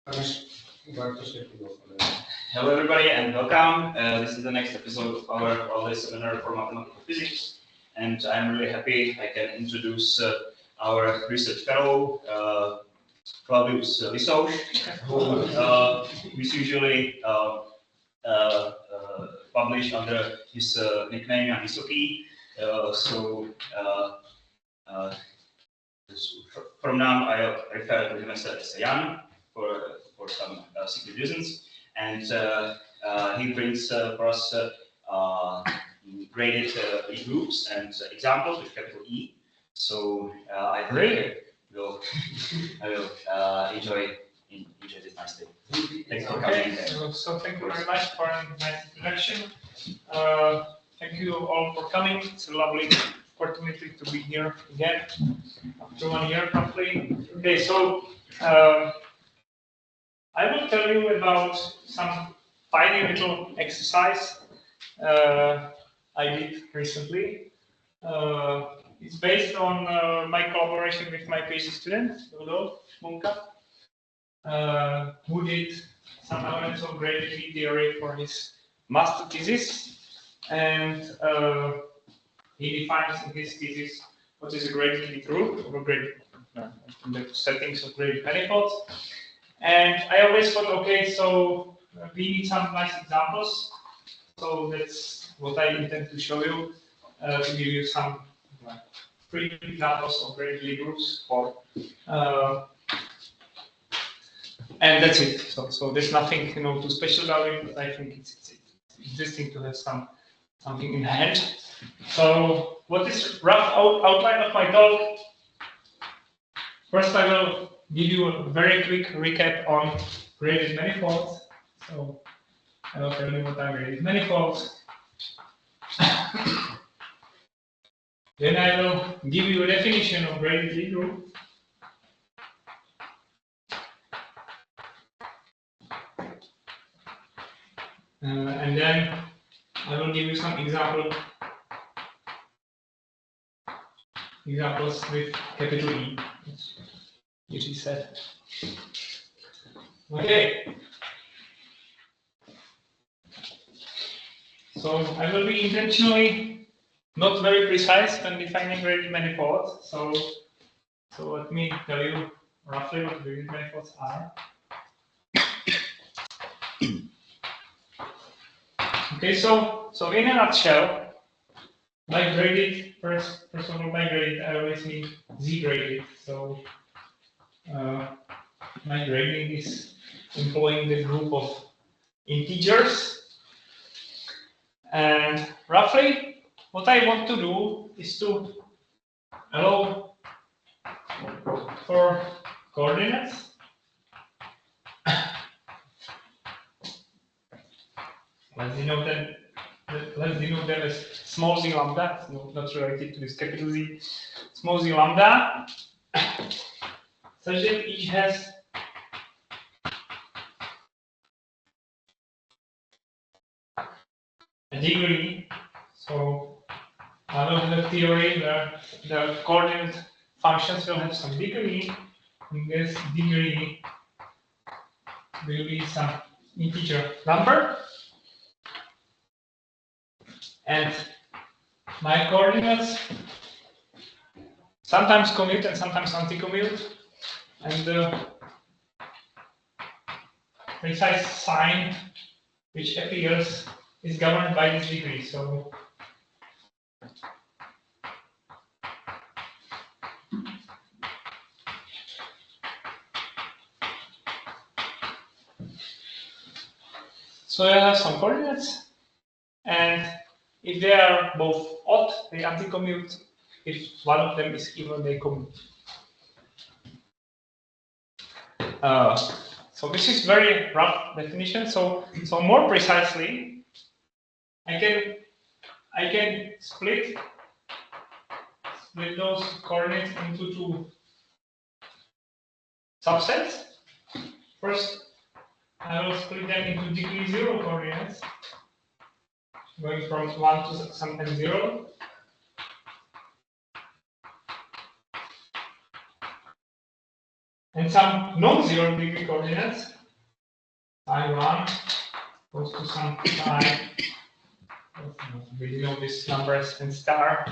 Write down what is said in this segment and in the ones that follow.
Hello everybody and welcome. This is the next episode of our always seminar for mathematical physics, and I'm really happy I can introduce our research fellow, Vysoký, who is usually published under his nickname Vysoký. From now I refer to him as Jan for some secret reasons, and he brings for us graded E groups and examples with capital E. So I think I will enjoy this nice day. Thanks for coming. So thank you very much for a nice introduction. Thank you all for coming. It's a lovely opportunity to be here again after 1 year roughly. Okay, so I will tell you about some tiny little exercise I did recently. It's based on my collaboration with my PhD student, Munka, who did some elements of graded E theory for his master thesis, and he defines in his thesis what is a graded E group or the settings of graded manifolds. And I always thought, okay, so we need some nice examples. So that's what I intend to show you, to give you some free examples of graded E groups for, and that's it. So there's nothing too special about it, but I think it's interesting to have something in hand. So what is rough outline of my talk? First, I will give you a very quick recap on graded manifolds. So I will tell you what are graded manifolds. Then I will give you a definition of graded E group. And then I will give you some examples with capital E, which is said. Okay. So I will be intentionally not very precise when defining graded manifolds. So let me tell you roughly what graded manifolds are. Okay, so in a nutshell, by graded, first of all, by graded, I always mean Z graded. So my grading is employing the group of integers. And roughly, what I want to do is to allow for coordinates. Let's denote them as small z lambda, not related to this capital Z. Small z lambda, such that each has a degree. So I will have a theory where the coordinate functions will have some degree, and this degree will be some integer number. And my coordinates sometimes commute and sometimes anti-commute, and the precise sign which appears is governed by this degree. So I have some coordinates, and if they are both odd, they anti-commute. If one of them is even, they commute. So this is very rough definition. So more precisely, I can split those coordinates into two subsets. First, I will split them into degree 0 coordinates, going from 1 to sometimes 0. and some non-zero degree coordinates. I1 goes to some psi. We know this numbers and star.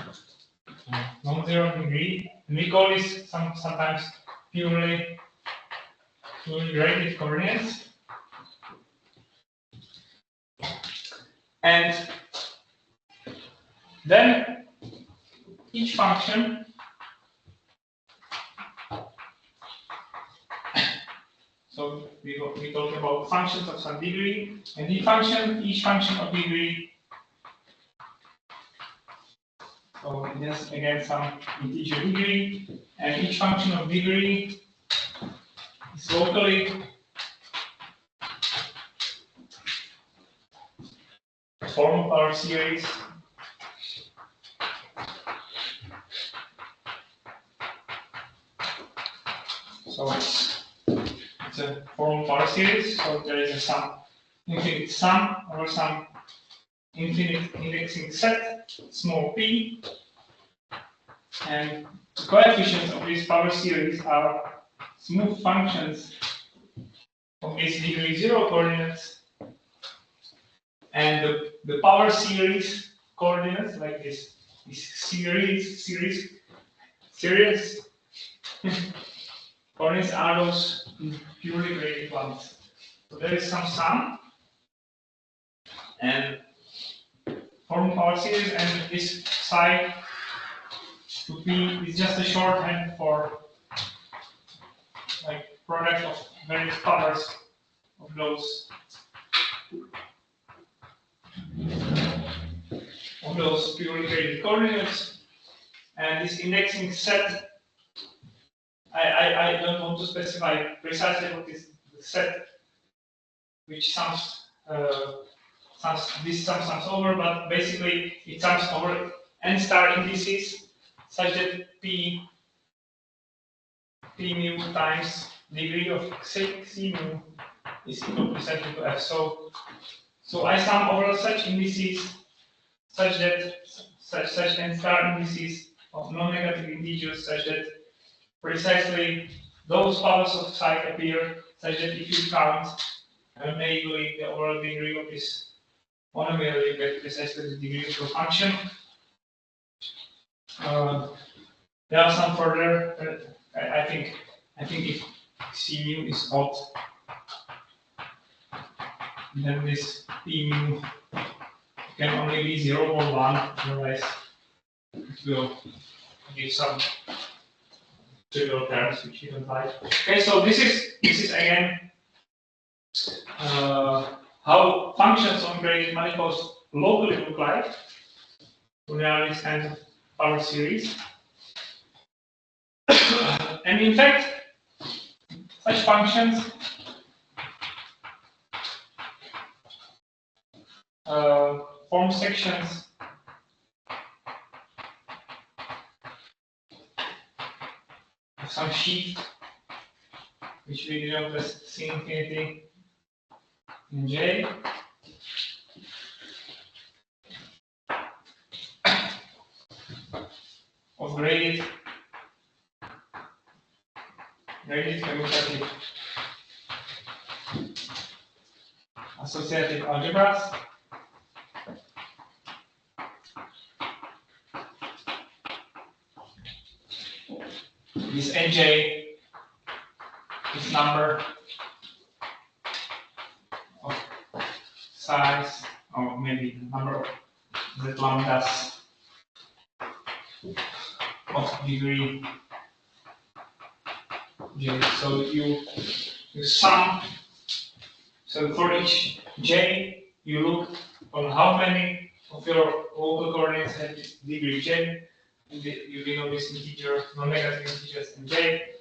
Non-zero degree, and we call this sometimes purely graded coordinates. And then each function so we talk about functions of some degree, and each function of degree. So it has again some integer degree, and each function of degree is locally a form of our series. So it's a form of our series. So there is a infinite sum over some infinite indexing set, small p, and the coefficients of this power series are smooth functions of these degree 0 coordinates, and the power series coordinates, like this series coordinates are those purely graded ones. So there is some sum and form power series, and this psi would be is just a shorthand for like product of various powers of those purely graded coordinates. And this indexing set, I don't want to specify precisely what is the set which sums over, but basically it sums over n star indices such that p mu times degree of c mu is equal to set to f. So I sum over such indices such that such n star indices of non-negative integers such that precisely those powers of psi appear such that if you count maybe the overall degree of this monomial, you get precisely the degree of your function. There are some further. I think if c mu is odd, then this p mu can only be 0 or 1, otherwise it will give some trivial terms which you don't like. Okay, so this is again how functions on graded manifolds locally look like. So they are this kind of power series. And in fact, such functions form sections of some sheaf, which we denote as C infinity in J. Of graded commutative associative algebras. This Nj, this number of size, or maybe the number of z lambdas of degree j. So you sum. So for each j, you look on how many of your local coordinates have degree j. You denote this integer, non-negative integers in j,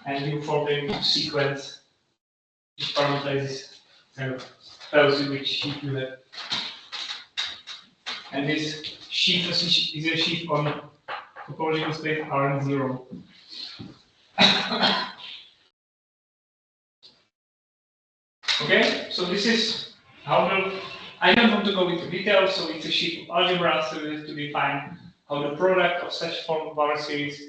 and you form the sequence which parameterizes kind of tells you which sheaf you have. And this sheaf is a sheaf on topological space Rn0. Okay, so this is how I don't want to go into details, so it's a sheaf of algebra, so we have to define how the product of such form of power series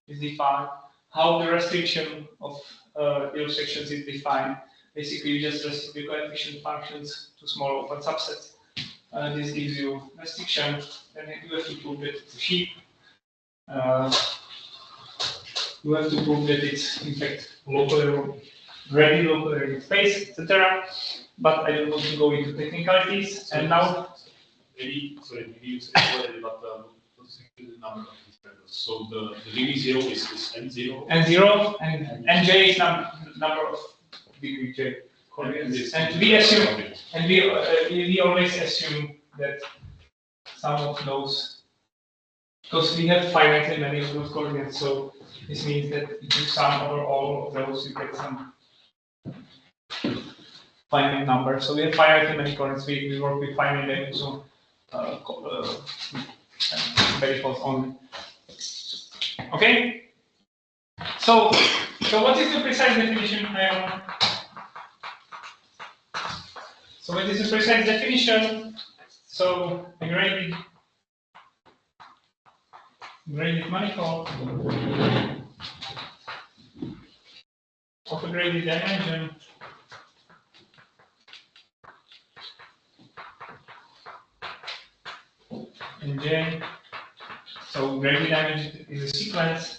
is defined, how the restriction of your sections is defined. Basically, you just restrict the coefficient functions to small open subsets. This gives you restriction. Then you have to prove that it's a sheaf. You have to prove that it's in fact locally ready, locally in space, etc. But I don't want to go into technicalities. So and now, maybe you said already, but what's the number of these members? So the degree 0 is n0. n0 and nj is number of degree j coordinates. And we assume, and we always assume that some of those, because we have finitely many of those coordinates, so this means that if you sum over all of those, you get some finite number. So we have finitely many coordinates. We work with finite values, so variables only. Okay. So what is the precise definition? So what is the precise definition? So a graded manifold of a graded dimension in J. So graded dimension is a sequence.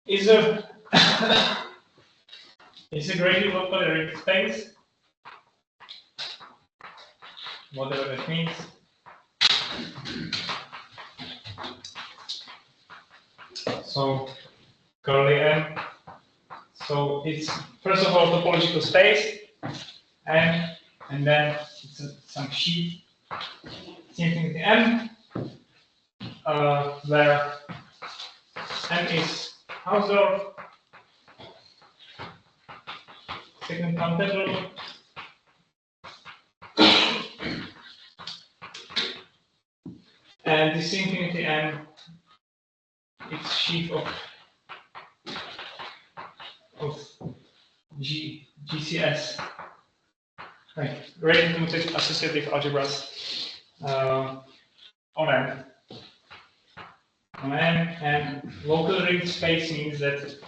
Is a graded locally arranged space, whatever that means. So curly M. So it's first of all topological space, and then it's some sheaf, same thing with the M, where M is Hausdorff, second countable, and this infinity M, it's sheaf of GCS, right? Rate limited associative algebras on M. And local ring space means that if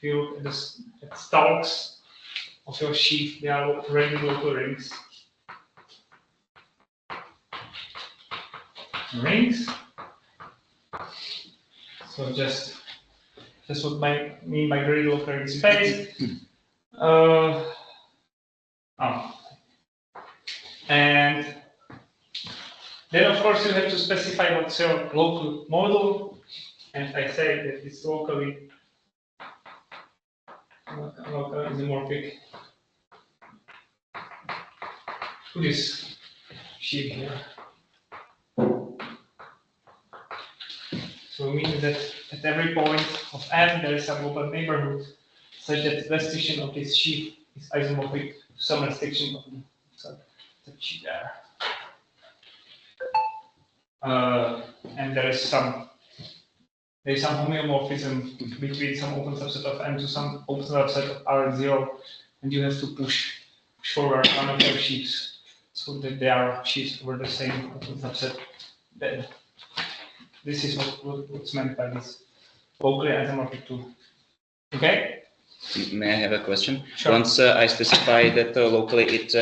you look at stalks of your sheaf, they are already local rings. Rings. So just what I mean by graded local ring space. And then of course you have to specify what's your local model, and I say that it's local isomorphic to this sheaf here. So it means that at every point of M there is some open neighborhood such that restriction of this sheaf is isomorphic to some restriction of the sheaf there. And there is some homeomorphism between some open subset of M to some open subset of R0, and you have to push forward one of their sheaves so that they are sheaves over the same open subset. Then this is what's meant by this locally isomorphic tool. Okay? May I have a question? Sure. Once I specify that locally it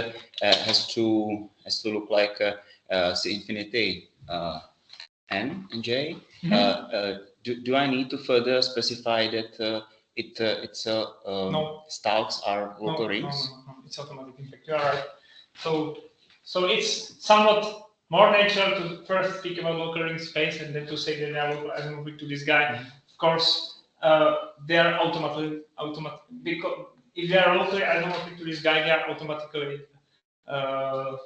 has to look like C infinity N and J, do I need to further specify that its No. stalks are local rings? No, it's automatic. In fact, you are right. So it's somewhat more natural to first speak about local ring space and then to say that they are local isomorphic to this guy. Of course, they are automatic because if they are locally isomorphic to this guy, they are automatically the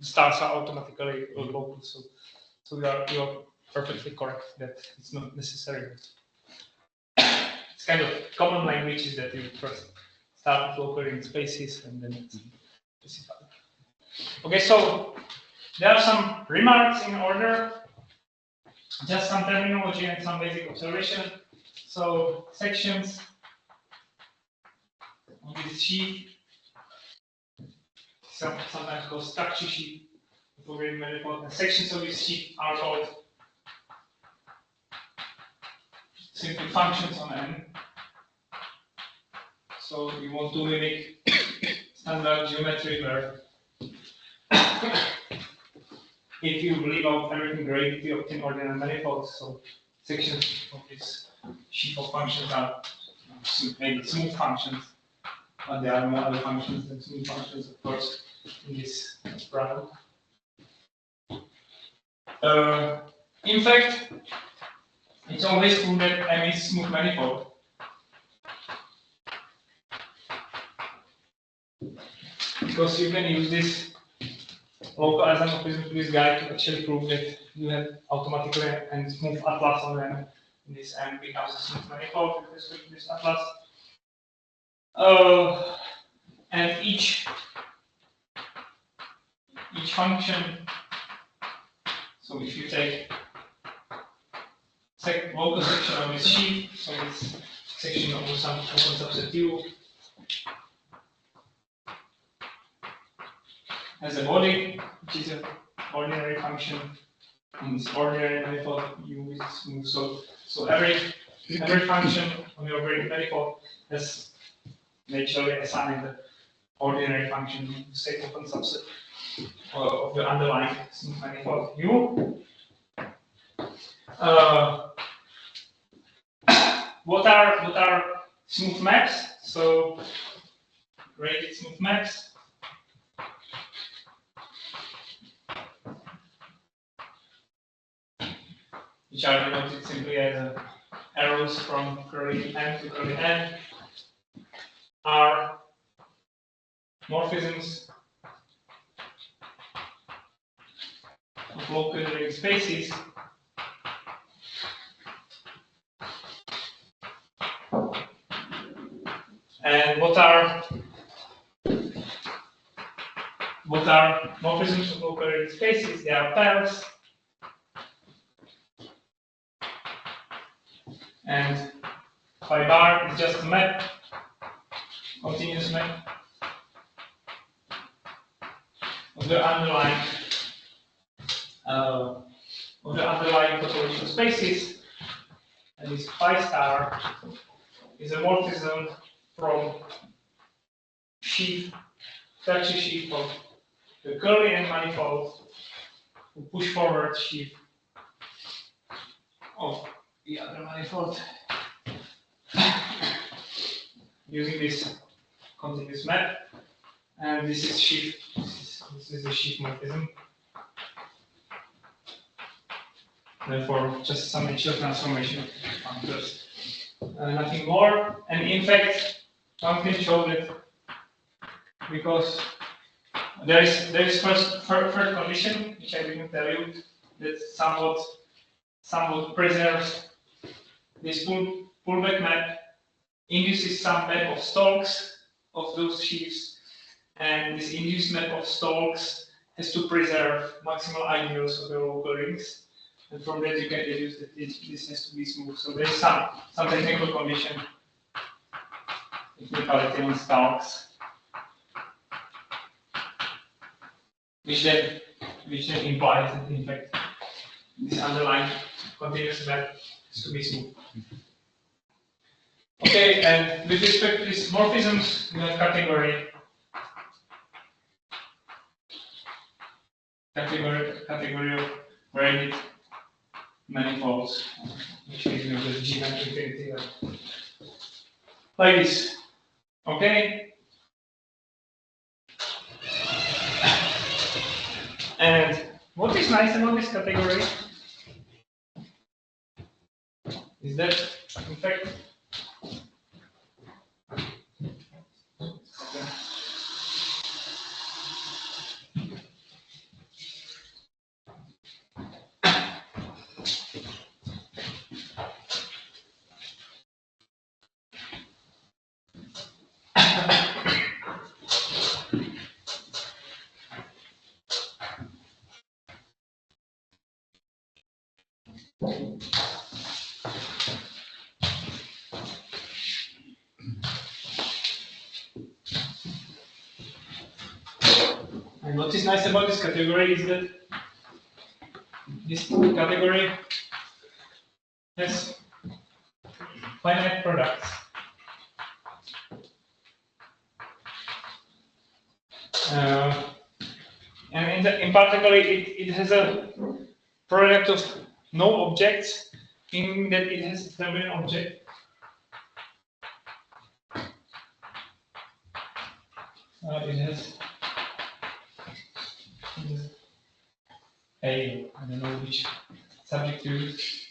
stars are automatically local. So you are perfectly correct that it's not necessary. It's kind of common language is that you first start with local ring spaces and then it's specified. Okay, so there are some remarks in order, just some terminology and some basic observation. So sections of this sheet, sometimes called structure sheet, sections of this sheet are called simply functions on M. So you want to mimic standard geometry where if you leave out everything great, you obtain ordinary manifolds. So sections of this sheaf of functions are maybe smooth functions, but there are no other functions than smooth functions, of course, in this problem. In fact, it's always true that M is smooth manifold. Because you can use this local isomorphism to this guy to actually prove that you have automatically and smooth atlas on M. This M becomes a smooth manifold with respect to this atlas. And each function, so if you take local section of this sheaf, so this section of some open subset U has a body, which is an ordinary function, and this ordinary manifold U is smooth. So every function on your ordinary manifold has naturally assigned the ordinary function to say open subset of the underlying smooth manifold U. What are smooth maps? So graded smooth maps. Which are denoted simply as arrows from curly M to curly N, are morphisms of local ring spaces and what are morphisms of local ring spaces? They are pairs. And phi bar is just a map, continuous map of the underlying topological spaces, and this phi star is a morphism from sheaf, structure sheaf of the curly N manifold to push forward sheaf of the other manifold using this continuous map, and this is sheaf. This is the sheaf morphism. Therefore, just some initial transformation of functors, nothing more. And in fact, one can show that because there is third condition, which I didn't tell you, that somewhat preserves this pullback map, induces some map of stalks of those sheaves, and this induced map of stalks has to preserve maximal ideals of the local rings, and from that you can deduce that this has to be smooth. So there is some technical condition, technicality on stalks, which then implies that in fact this underlying continuous map has to be smooth. Okay, and with respect to these morphisms, we have category of graded manifolds, which is just G and infinity, like this. Okay, and what is nice about this category is that, in fact, and what is nice about this category is that this category has finite products. And in particular, it has a product of no objects, meaning that it has a determinate object. It has I don't know which subject to use.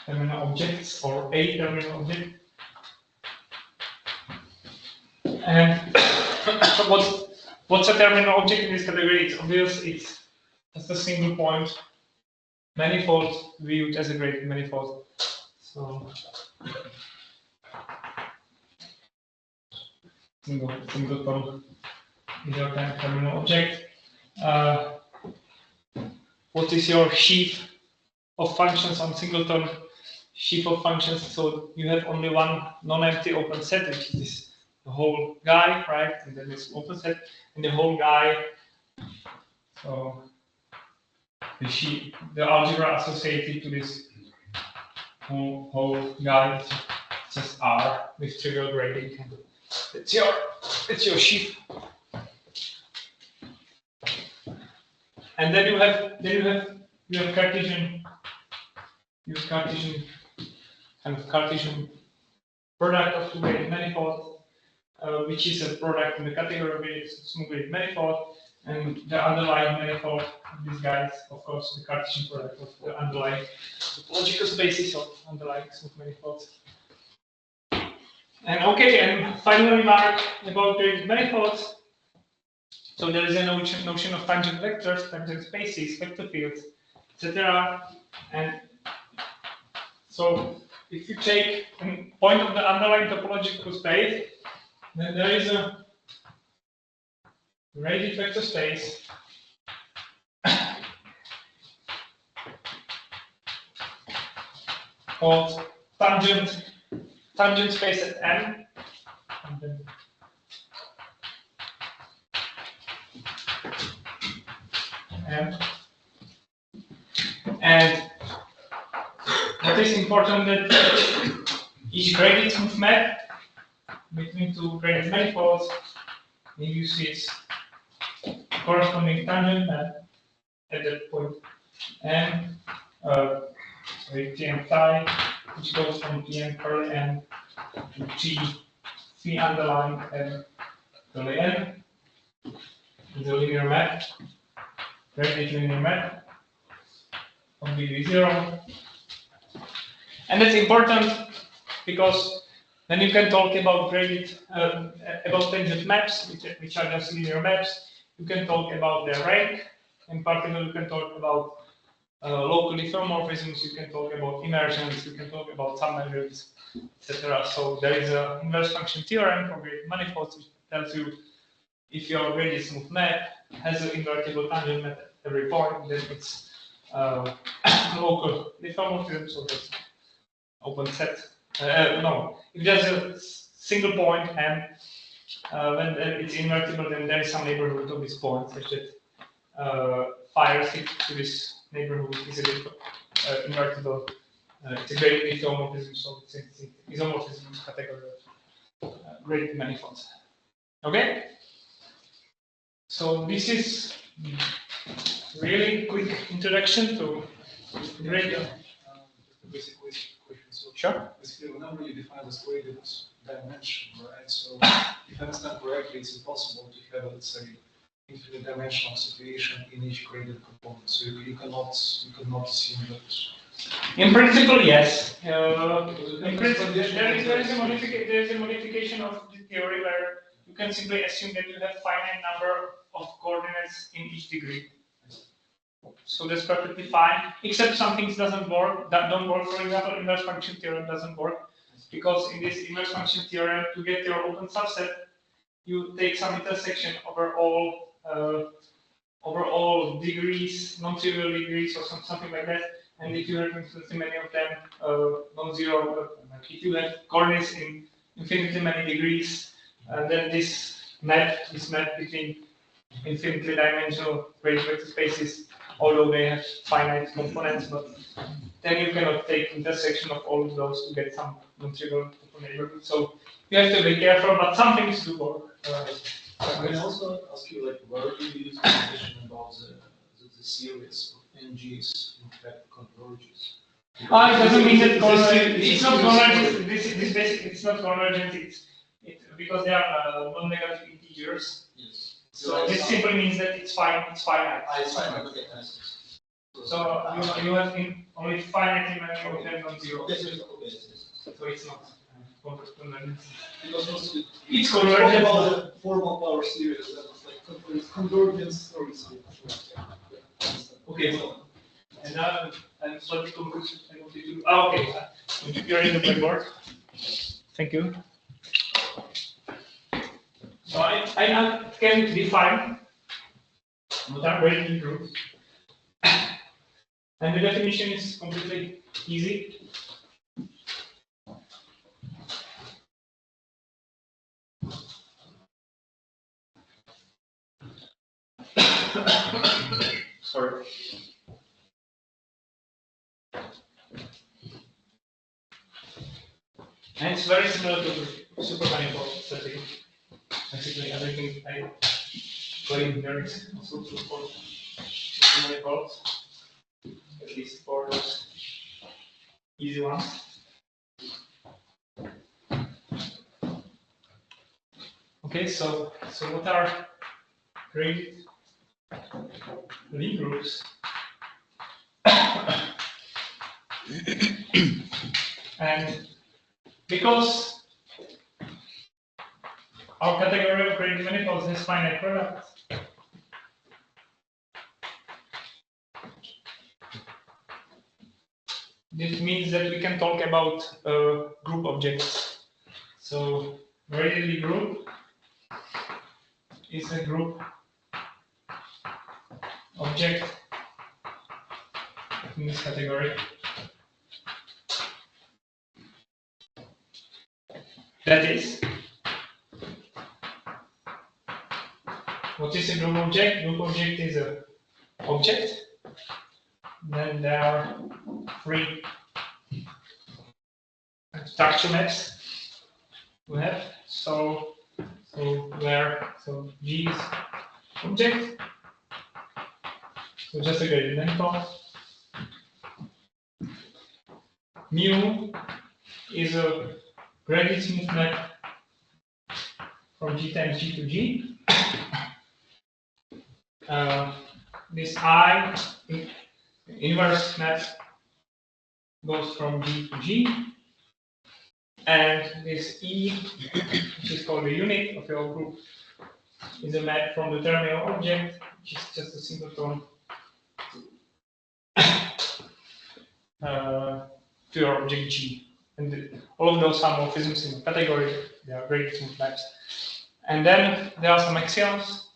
Terminal objects or a terminal object. And what's a terminal object in this category? It's obvious. It's just a single point manifold viewed as a graded manifold. So singleton is your terminal object. What is your sheaf of functions on singleton? Sheaf of functions. So you have only one non-empty open set, which is the whole guy, right? And then this open set, and the whole guy. So the algebra associated to this whole guy is just R with trivial grading. It's your sheaf. And then you have Cartesian Cartesian product of two graded manifolds, which is a product in the category of a smooth graded manifold, and the underlying manifold of these guys, of course, the Cartesian product of the underlying topological spaces of underlying smooth manifolds. And okay, and final remark about graded manifolds. So there is a notion of tangent vectors, tangent spaces, vector fields, etc. And so if you take a point of the underlying topological space, then there is a graded vector space called tangent space at M. And what is important that each graded smooth map between two graded manifolds uses corresponding tangent map at that point, and Tm phi, which goes from Tm curly n to T phi underline n curly n, is a linear map, graded linear map of degree 0. And that's important because then you can talk about graded, about tangent maps, which are just linear maps. You can talk about their rank. In particular, you can talk about local diffeomorphisms. You can talk about emergence. You can talk about submeasures, etc. So there is an inverse function theorem for graded manifolds, which tells you if your graded smooth map has an invertible tangent map at every point, then it's local diffeomorphism. So that's open set. No, if there's a single point and when it's invertible, then there is some neighborhood of this point such that phi to this neighborhood is a bit invertible. It's a graded isomorphism, so it's isomorphism category of graded manifolds. Okay? So this is really quick introduction to graded. Basic question. So Sure. basically, whenever you define this graded dimension, right? So if I understand correctly, it's impossible to have, let's say, infinite dimensional situation in each graded component. So you cannot assume that. In principle, yes. In principle, there is a modification of the theory where you can simply assume that you have finite number of coordinates in each degree. So that's perfectly fine, except some things don't work. For example, inverse function theorem doesn't work because in this inverse function theorem, to get your open subset, you take some intersection over all degrees, non-trivial degrees, or something like that. And if you have infinitely many of them non-zero, if you have coordinates in infinitely many degrees, then this map between infinitely dimensional graded vector spaces, although they have finite components, but then you cannot take intersection of all of those to get some non-trivial neighborhood. So you have to be careful, but some things do work. Can I also ask you, like, where do you use the condition about the series of NGs in fact converges? It doesn't mean that it's not convergent. This basically it's not convergent. It's because they are non-negative integers. Yes. So this simply means that it's fine. It's finite. It's finite. Okay. So you have only finite many of them non-zero. Okay. So it's not convergent. Because It's convergent. About the formal power series, that was like convergence stories. Okay. And now I'm slightly confused. I wanted to. Oh, okay. You're in the blackboard. Thank you. So I now can define what are gradient groups. And the definition is completely easy. Sorry. And it's very similar to the supermanifold setting. Basically, everything I claim there is also true for supermanifolds, at least for those easy ones. Okay, so what are gradient Lie groups? And because our category of gradient manifolds has finite products, this means that we can talk about group objects. So gradient group is a group object in this category. That is, what is a group object? Group object is an object. Then there are three structure maps we have. So G is object. So just a gradient manifold. Mu is a gradient smooth map from G times G to G. This I inverse map goes from G to G. And this E, which is called the unit of your group, is a map from the terminal object, which is just a singleton to your object G. And all of those are morphisms in the category. They are gradient smooth maps. And then there are some axioms.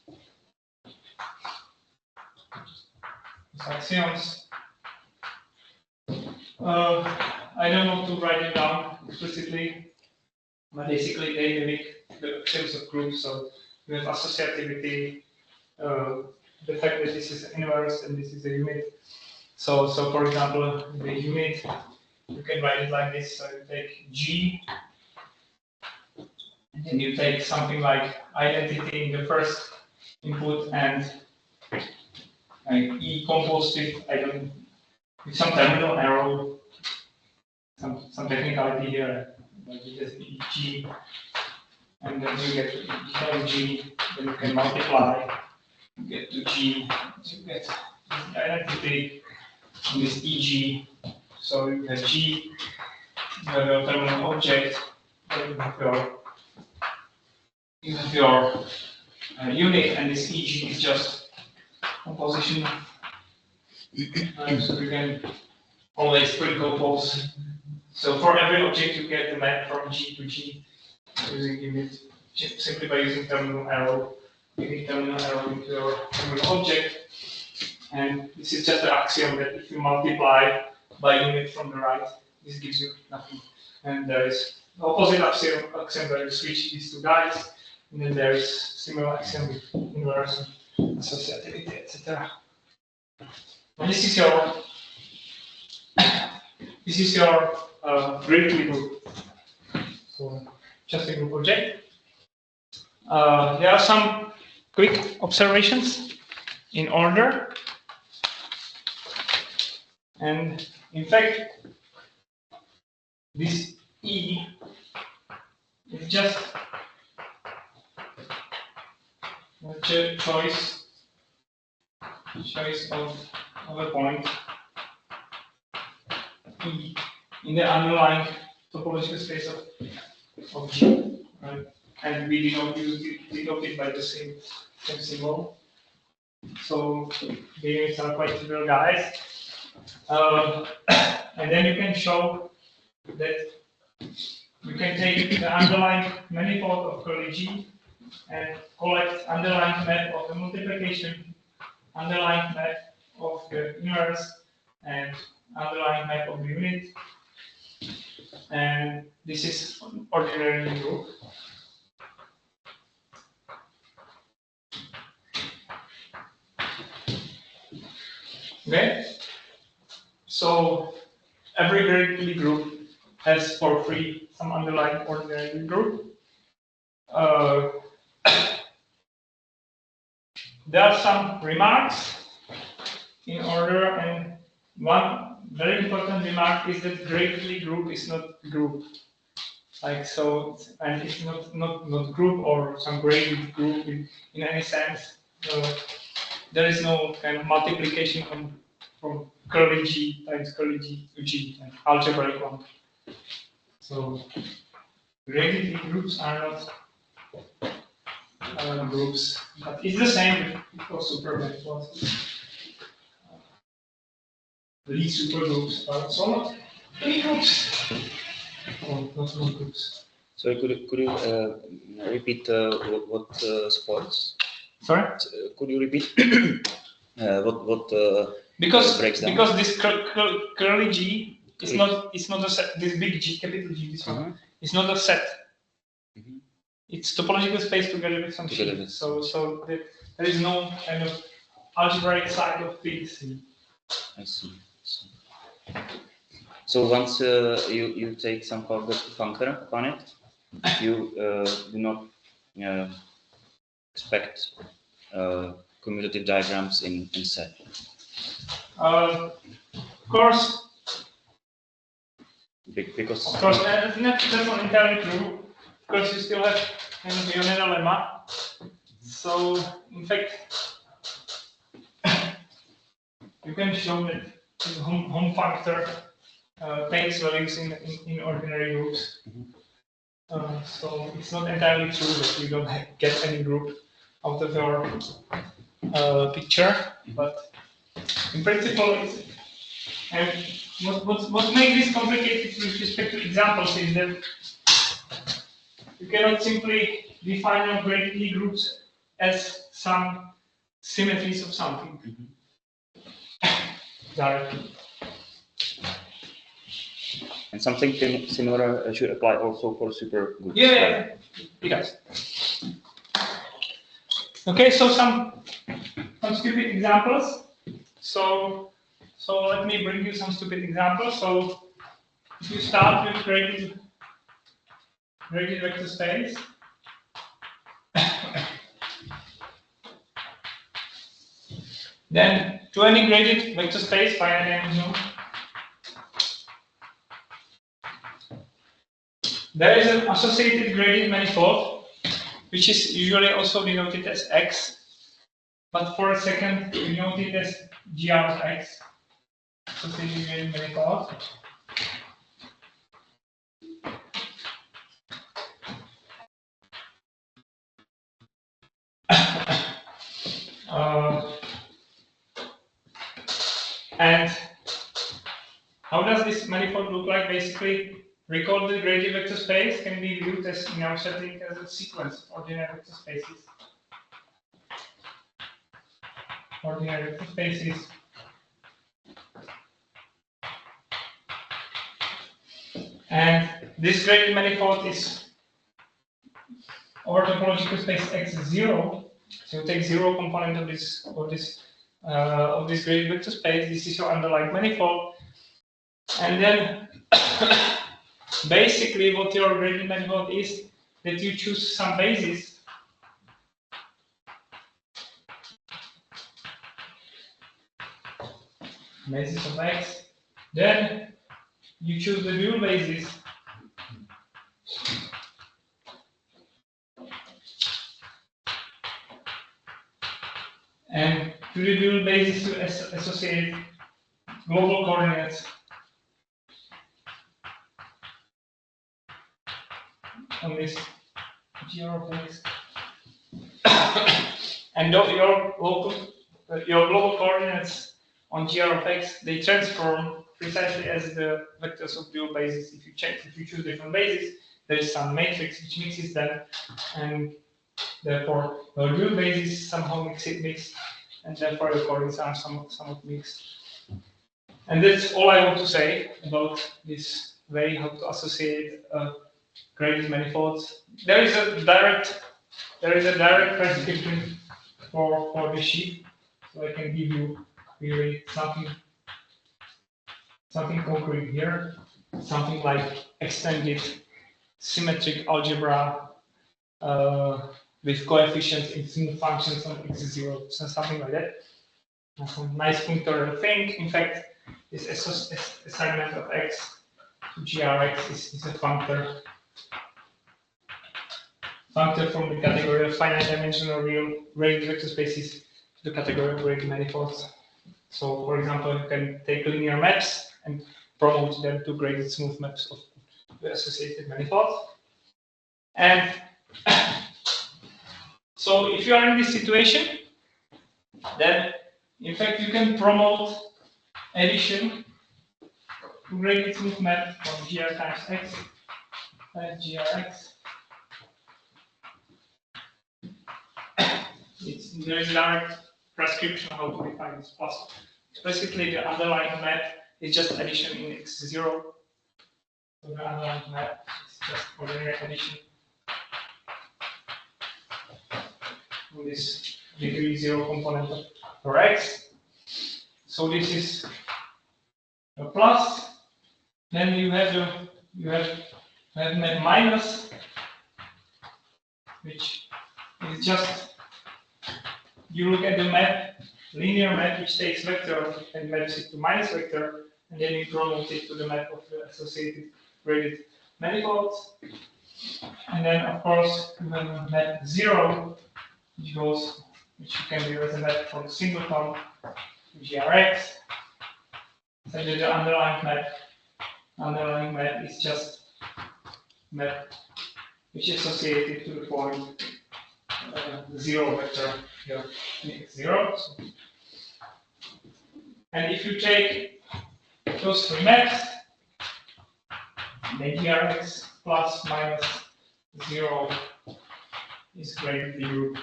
These axioms. I don't want to write it down explicitly, but basically they mimic the axioms of groups. So you have associativity, the fact that this is inverse and this is a unit. So for example, the unit, you can write it like this. So you take G, and then you take something like identity in the first input and E composed with some terminal arrow, some technicality here, like you just G, and then you get to G, then you can multiply, you get to G, so you get the identity in this EG. So you have G, you have your terminal object, then you have your unit, and this EG is just composition. So you can always pre-compose. So for every object, you get the map from G to G using unit, simply by using terminal arrow. You need terminal arrow into your terminal object. And this is just the axiom that if you multiply by unit from the right, this gives you nothing. And there is the opposite axiom where you switch these two guys. And then there is similar axiom with inverse, associativity, etc. And this is your gradient group. So just a group object. There are some quick observations in order. And in fact, this E is just a choice of a point E in the underlying topological space of G, right? And we denote it by the same symbol. So the units are quite trivial guys. And then you can show that you can take the underlying manifold of curly G and collect underlying map of the multiplication, underlying map of the inverse, and underlying map of the unit. And this is an ordinary group. Okay, so every graded group has for free some underlying ordinary group. There are some remarks in order, and one very important remark is that graded group is not group. Like so, and it's not group or some graded group in any sense. There is no kind of multiplication from curly G times curly G to G, like algebraic one. So graded groups are not groups, but it's the same for supermanifolds. Lie supergroups are also not Lie groups. Oh, not groups. So could you repeat what sports? Sorry? Could you repeat what breaks down? Because this curly G is not a set. This big G, capital G, this one, is not a set. It's topological space together with some sheet. So there is no kind of algebraic side of things. I see. So once you take some funker on it, you do not expect commutative diagrams in set. Of course, Because that's not entirely true. Of course, you still have kind of Ioneda lemma. So in fact, you can show that the home factor takes values in ordinary groups. So it's not entirely true that you don't get any group out of your picture, but in principle, it's, and what makes this complicated with respect to examples is that you cannot simply define your graded groups as some symmetries of something. Directly. And something similar should apply also for supergroups. Yeah, it does. Okay, so some stupid examples. So let me bring you some stupid examples. So if you start with graded vector space, then to any graded vector space by any dimension, there is an associated graded manifold, which is usually also denoted as X, but for a second we denote it as GR of X, associated graded manifold. And how does this manifold look like? Basically, recall the graded vector space can be viewed as in our setting as a sequence of ordinary vector spaces. Ordinary vector spaces. And this graded manifold is over topological space X0. So you take zero component of this graded vector space. This is your underlying manifold, and then basically what your graded manifold is that you choose some basis basis of X. Then you choose the dual basis. And to the dual basis you associate global coordinates on this GR of X. And your global coordinates on GR of X, they transform precisely as the vectors of dual basis. If you choose different bases, there is some matrix which mixes them, and therefore your dual basis somehow mix, and therefore your coordinates are somewhat mixed. And that's all I want to say about this way how to associate graded manifolds. There is a direct prescription for this sheet, so I can give you really something concrete here, something like extended symmetric algebra with coefficients in smooth functions on x0, so something like that. Some nice functorial thing. In fact, this assignment of x to grx is a functor from the category of finite dimensional real graded vector spaces to the category of graded manifolds. So, for example, you can take linear maps and promote them to graded smooth maps of the associated manifolds. And so, if you are in this situation, then in fact you can promote addition to graded smooth map of gr times x times grx. There is a direct prescription how to define this plus. Explicitly, the underlying map is just addition in x0. So the underlying map is just ordinary addition to this degree 0 component for x. So this is a plus. Then you have map minus, which is just you look at the map, linear map, which takes vector and maps it to minus vector, and then you promote it to the map of the associated graded manifolds. And then, of course, you have map 0, which you can do as a map from singleton to grx. So the underlying map is just map which is associated to the point 0 vector here in x0. And if you take those three maps, then grx plus minus 0 is gradedly grouped.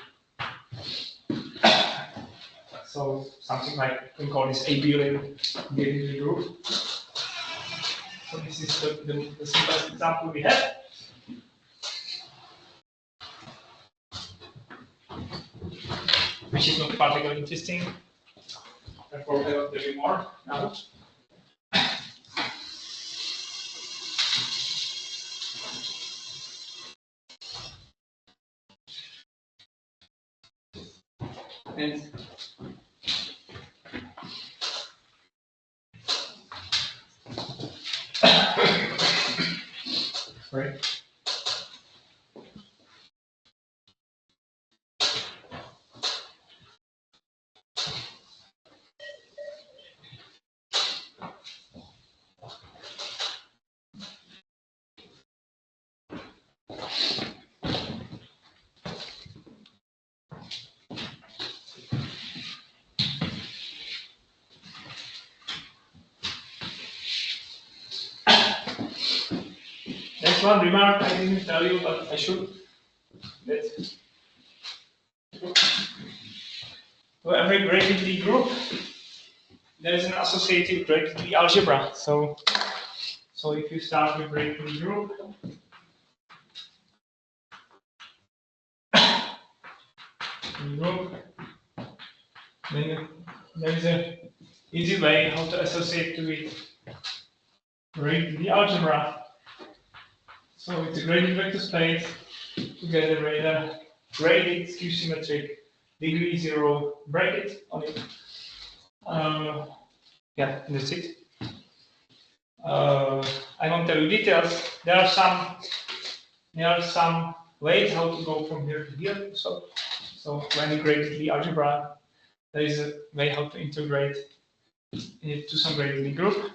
So something like we call this abelian gradedly group. So this is the simplest example we have. Which is not particularly interesting. Therefore, I will tell you more now. And right. There's one remark I didn't tell you, but I should. That for every gradedly group, there is an associated gradedly algebra. So if you start with gradedly group, then there is an easy way how to associate to it gradedly algebra. So it's a graded vector space together with a graded skew-symmetric degree 0 bracket on it. Yeah, that's it. I won't tell you details. There are some ways how to go from here to here. So when you create the algebra, there is a way how to integrate it to some graded group,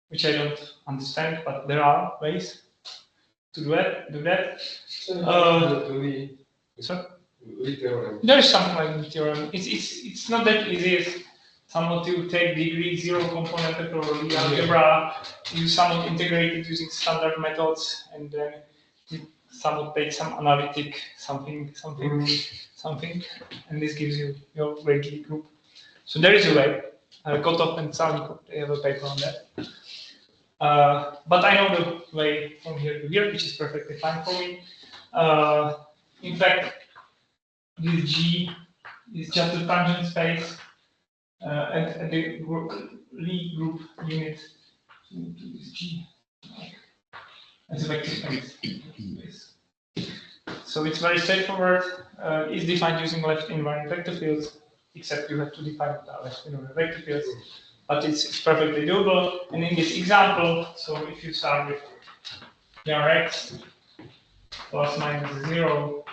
which I don't understand, but there are ways to do that. So there is something like the theorem. It's not that easy. It's somewhat you take degree zero component or the algebra, you somewhat integrate it using standard methods, and then you somewhat take some analytic something, and this gives you your graded group. So there is a way. Kotov and Sally, they have a paper on that. But I know the way from here to here, which is perfectly fine for me. In fact, this G is just a tangent space, and the Lie group unit to this G as a vector space. So it's very straightforward. It's defined using left invariant vector fields, except you have to define the left invariant vector fields. But it's perfectly doable. And in this example, so if you start with Rx plus minus 0,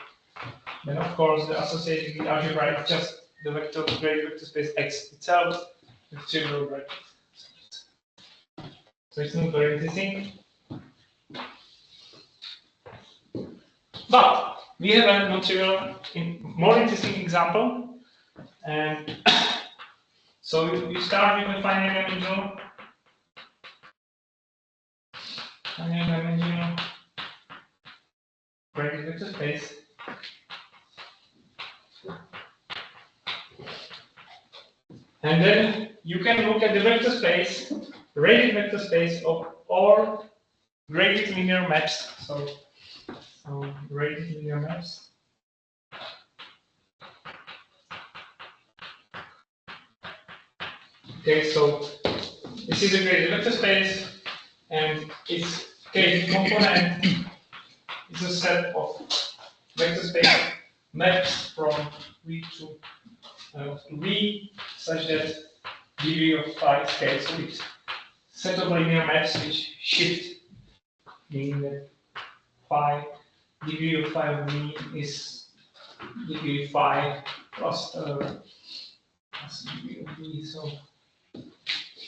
then of course the associated with algebra is just the vector graded vector space X itself with trivial brackets. So it's not very interesting. But we have a non-trivial, more interesting example. And so you start with a finite dimensional graded vector space. And then you can look at the vector space, graded vector space of all graded linear maps. So graded linear maps. Okay, so this is a graded vector space, and its k component is a set of vector space maps from V to V, such that degree of phi is k. So it's set of linear maps which shift, meaning that phi degree of phi of V is degree phi plus degree of V. So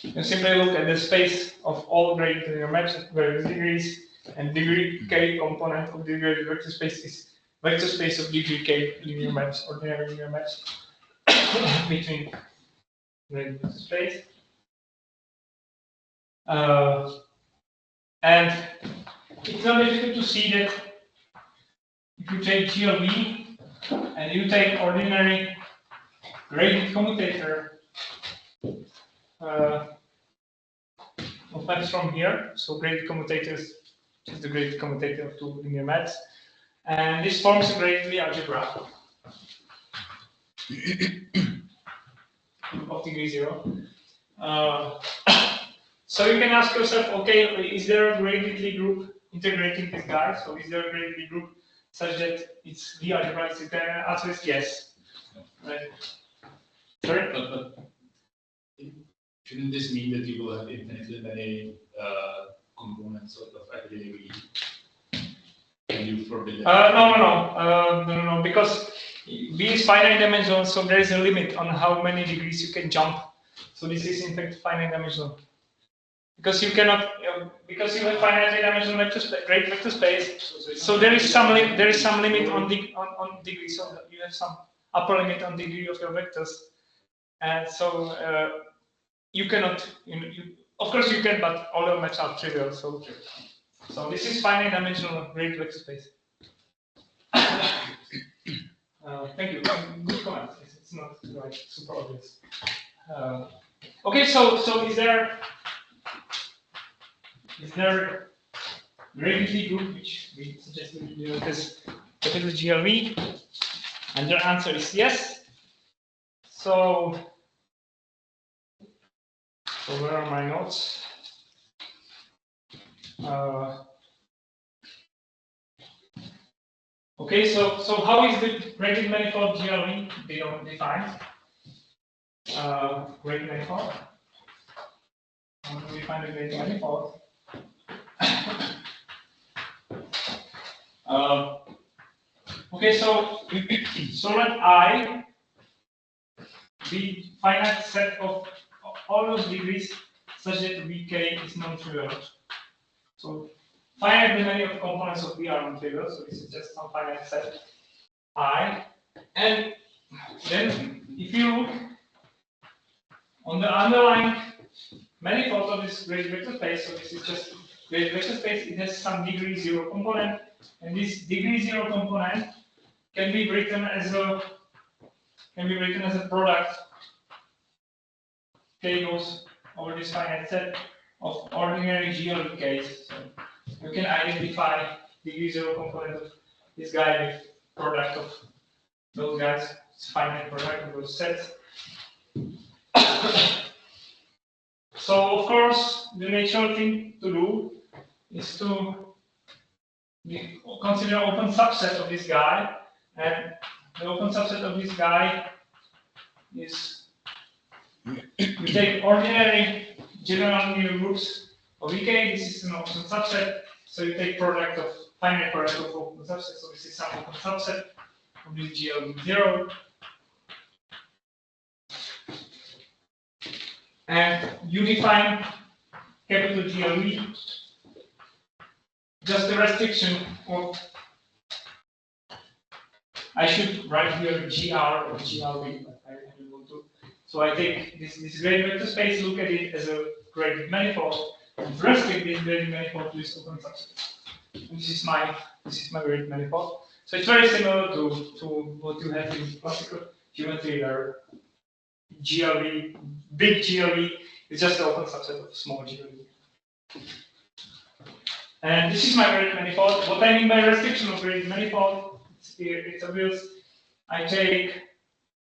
you simply look at the space of all graded linear maps at various degrees, and degree k component of the graded vector space is vector space of degree k linear maps, ordinary linear maps between graded vector space. And it's not difficult to see that if you take GLV and you take ordinary graded commutator of maps from here, so graded commutators is the graded commutator of two linear maps, and this forms a graded algebra of degree 0. So you can ask yourself, okay, is there a graded group integrating this guy? So is there a graded group such that it's the algebra? The answer is yes. Right. Sorry? But shouldn't this mean that you will have infinitely many components of every and you forbid that? No, because V is finite dimensional, so there is a limit on how many degrees you can jump. So this is in fact finite dimensional. Because you cannot, because you have finite dimensional great vector space, so there is some limit on degree. So you have some upper limit on degree of your vectors, and so you cannot. Of course you can, but all your maps are trivial. So this is finite dimensional great vector space. Thank you. Good comment. It's not like super obvious. Okay, so is there graded group which we suggested to do this capital GLV? And their answer is yes. So where are my notes? Okay, so how is the graded manifold GLV defined? Graded manifold. How do we find a graded manifold? Okay, so let I be finite set of all those degrees such that Vk is non-trivial. So finitely many of the components of V are non-trivial, so this is just some finite set I. And then if you look on the underlying manifold of this graded vector space, so this is just graded vector space, it has some degree 0 component, and this degree 0 component can be written as a product. K goes over this finite set of ordinary GLV Ks. So you can identify degree 0 component of this guy with product of those guys. It's finite product of those sets. So of course, the natural thing to do is to consider an open subset of this guy, and the open subset of this guy is we take ordinary general linear groups of Vk. This is an open subset, so you take product of finite product of open subset. So this is some open subset of this GL0. And you define capital GLV, just the restriction of, I should write here GR or GLV, but I don't want to. So I take this graded vector space, look at it as a graded manifold, and restrict this graded manifold to this open subset. And this is my graded manifold. So it's very similar to what you have in classical geometry, where GLV, big GLV, is just the open subset of small GLV. And this is my graded manifold. What I mean by restriction of graded manifold, it's obvious. I take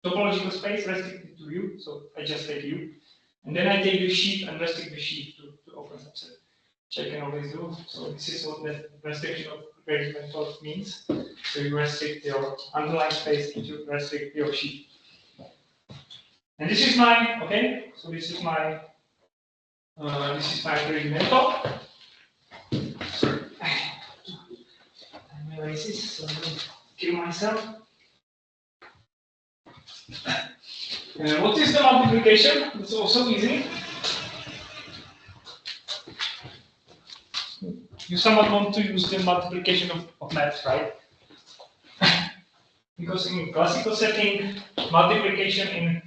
topological space restricted to U, so I just take U. And then I take the sheaf and restrict the sheaf to open subset, which I can always do. So this is what the restriction of graded manifold means. So you restrict your underlying space and you restrict your sheaf. And this is my, okay, so this is my graded manifold. I'm racist, so I'm going to kill myself. What is the multiplication? It's also easy. You somewhat want to use the multiplication of maps, right? Because in classical setting, multiplication in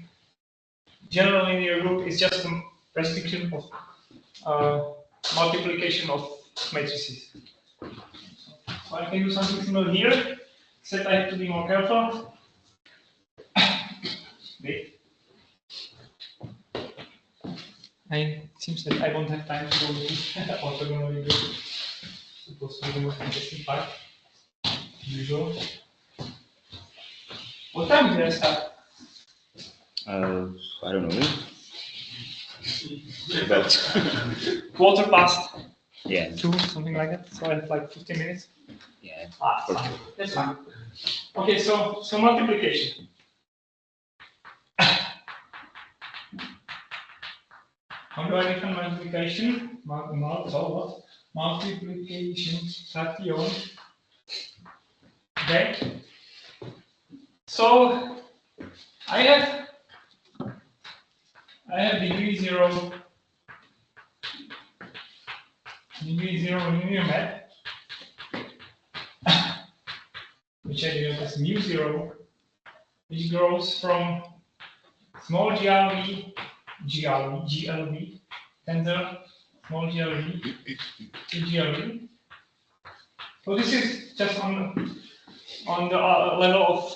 general linear group is just a restriction of multiplication of matrices. So I can do something similar here, except I have to be more careful. Wait. It seems that I won't have time to go into orthogonal group. Supposed to be the most interesting part. Usual. What time did I start? I don't know. About Quarter past yeah, 2, something like that. So I have like 15 minutes. yeah. That's fine. That's fine. Okay, so multiplication. How do I define multiplication? Multiplication station. Okay. So I have degree 0 linear map, which I denote as mu 0, which grows from small GLV, tensor, small GLV to GLV. So this is just on the level of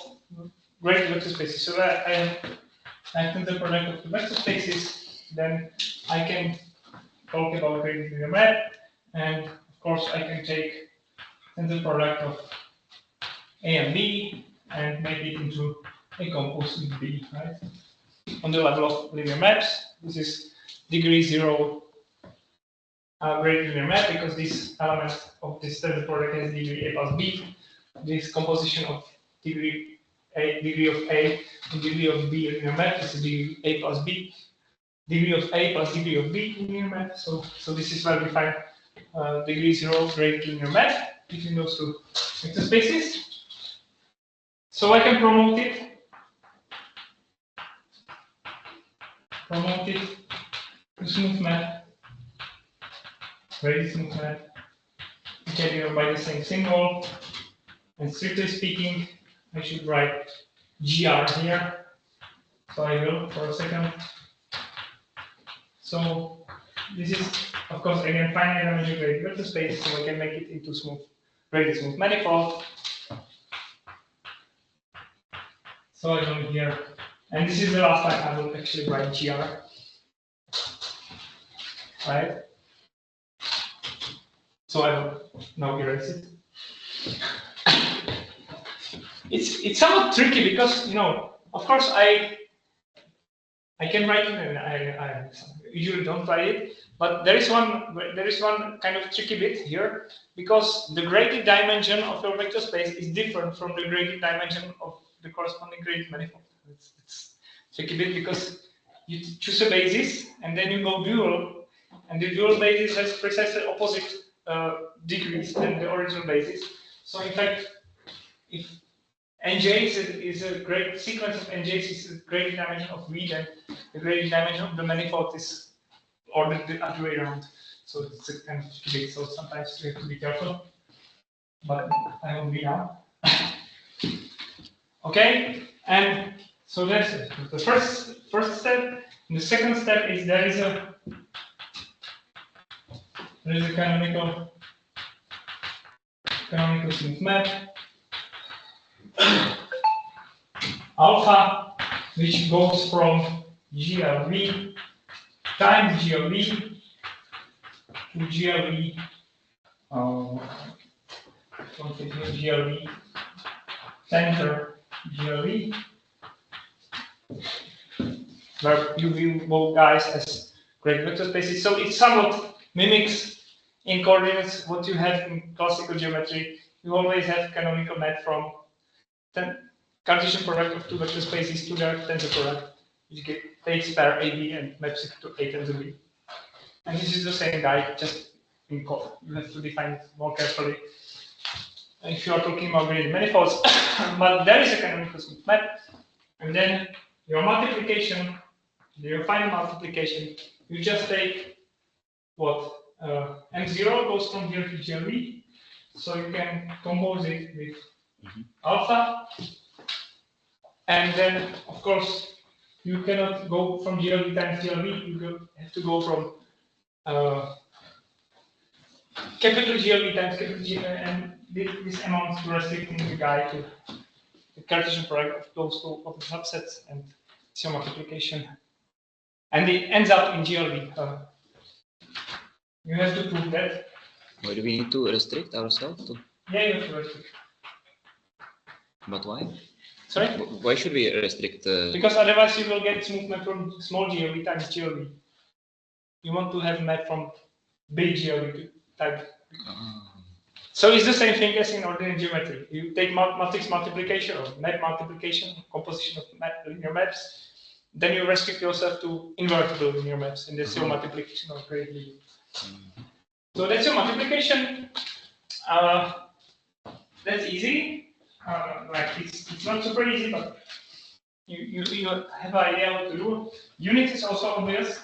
graded vector spaces. So that I have tensor product of the vector spaces, then I can talk about graded linear map, and of course I can take tensor product of A and B and make it into a composite B, right? On the level of linear maps, this is degree 0 graded linear map, because this element of this tensor product has degree A plus B. This composition of degree of A and degree of B linear map is degree A plus B. degree of A plus degree of B in linear map. So this is where we find degree 0 great linear map between those two vector spaces. So I can promote it to smooth map, very smooth map. You can do it by the same symbol. And strictly speaking, I should write GR here. So I will for a second. So this is, of course, again finite dimensional graded vector space, so I can make it into smooth, graded smooth manifold. So I come here, and this is the last time I will actually write GR, right? So I will now erase it. It's somewhat tricky because, you know, of course I can write it, and I usually don't write it, but there is one kind of tricky bit here, because the graded dimension of your vector space is different from the graded dimension of the corresponding graded manifold. It's tricky bit because you choose a basis and then you go dual, and the dual basis has precisely opposite degrees than the original basis. So in fact, if Nj is a great sequence of Nj's is a graded dimension of V, then the graded dimension of the manifold is ordered the other way around. So it's a kind of tricky bit. So sometimes you have to be careful. But I will be now. Okay, and so that's it. The first step. And the second step is there is a canonical smooth map alpha, which goes from GLV times GLV to GLV GLV center GLV, where you view both guys as great vector spaces. So it somewhat mimics in coordinates what you have in classical geometry. You always have canonical map from Cartesian product of two vector spaces to their tensor product, which takes pair AB and maps it to A tensor B. And this is the same guy, just in code. You have to define it more carefully if you are talking about graded manifolds. But there is a canonical smooth map, and then your multiplication, your final multiplication, you just take what M0 goes from here to GLV, so you can compose it with alpha, and then of course you cannot go from GLV times GLV. You have to go from capital GLV times capital GLV, and this amounts to restricting the guy to the Cartesian product of those two of the subsets, and it's your multiplication, and it ends up in GLV. You have to prove that. Why do we need to restrict ourselves to? Yeah, you have to restrict. But why? Sorry? Why should we restrict? Because otherwise you will get smooth map from small GLV times GLV. You want to have map from big GLV type. So it's the same thing as in ordinary geometry. You take matrix multiplication or map multiplication, composition of linear maps, then you restrict yourself to invertible linear maps, and that's your multiplication of great linear. So that's your multiplication. That's easy. Like it's not super easy, but you have an idea what to do. Unit is also obvious,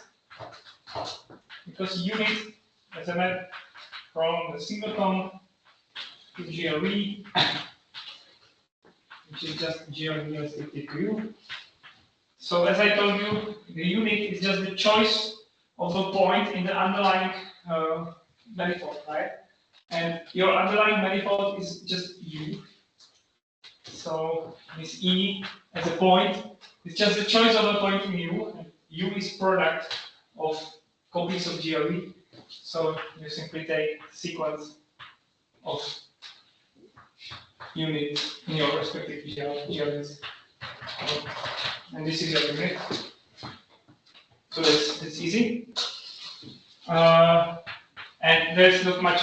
because unit as a map from the singleton to GLV, which is just GLV restricted to U. So as I told you, the unit is just the choice of a point in the underlying manifold, right? And your underlying manifold is just U. So this E as a point is just the choice of a point in U. And U is product of copies of GLV. So you simply take sequence of units in your respective GLVs. And this is your unit. So that's easy. And there's not much,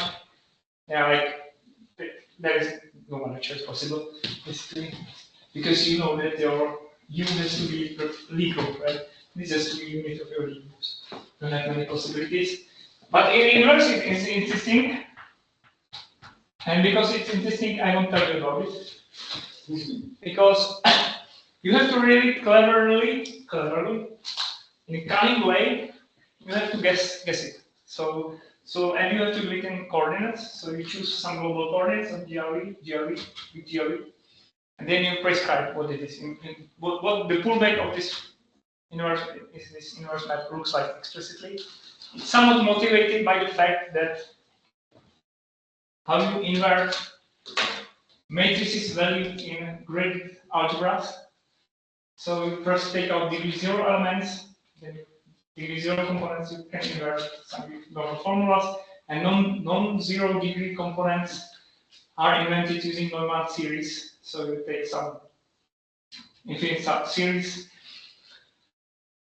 there is no other choice possible, basically, because you know that your U has to be legal, right? This is the unit of your groups. Don't have many possibilities. But in inverse, it is interesting. And because it's interesting, I won't tell you about it. Because you have to really cleverly, in a cunning way, you have to guess it. And you have to do it in coordinates. So you choose some global coordinates of GRE, and then you prescribe what it is. What the pullback of this inverse map looks like explicitly. It's somewhat motivated by the fact that how you invert matrices valued in graded algebras. So you first take out degree 0 elements, then degree 0 components you can invert some normal formulas, and non-zero degree components are invented using Neumann series. So you take some infinite sub-series.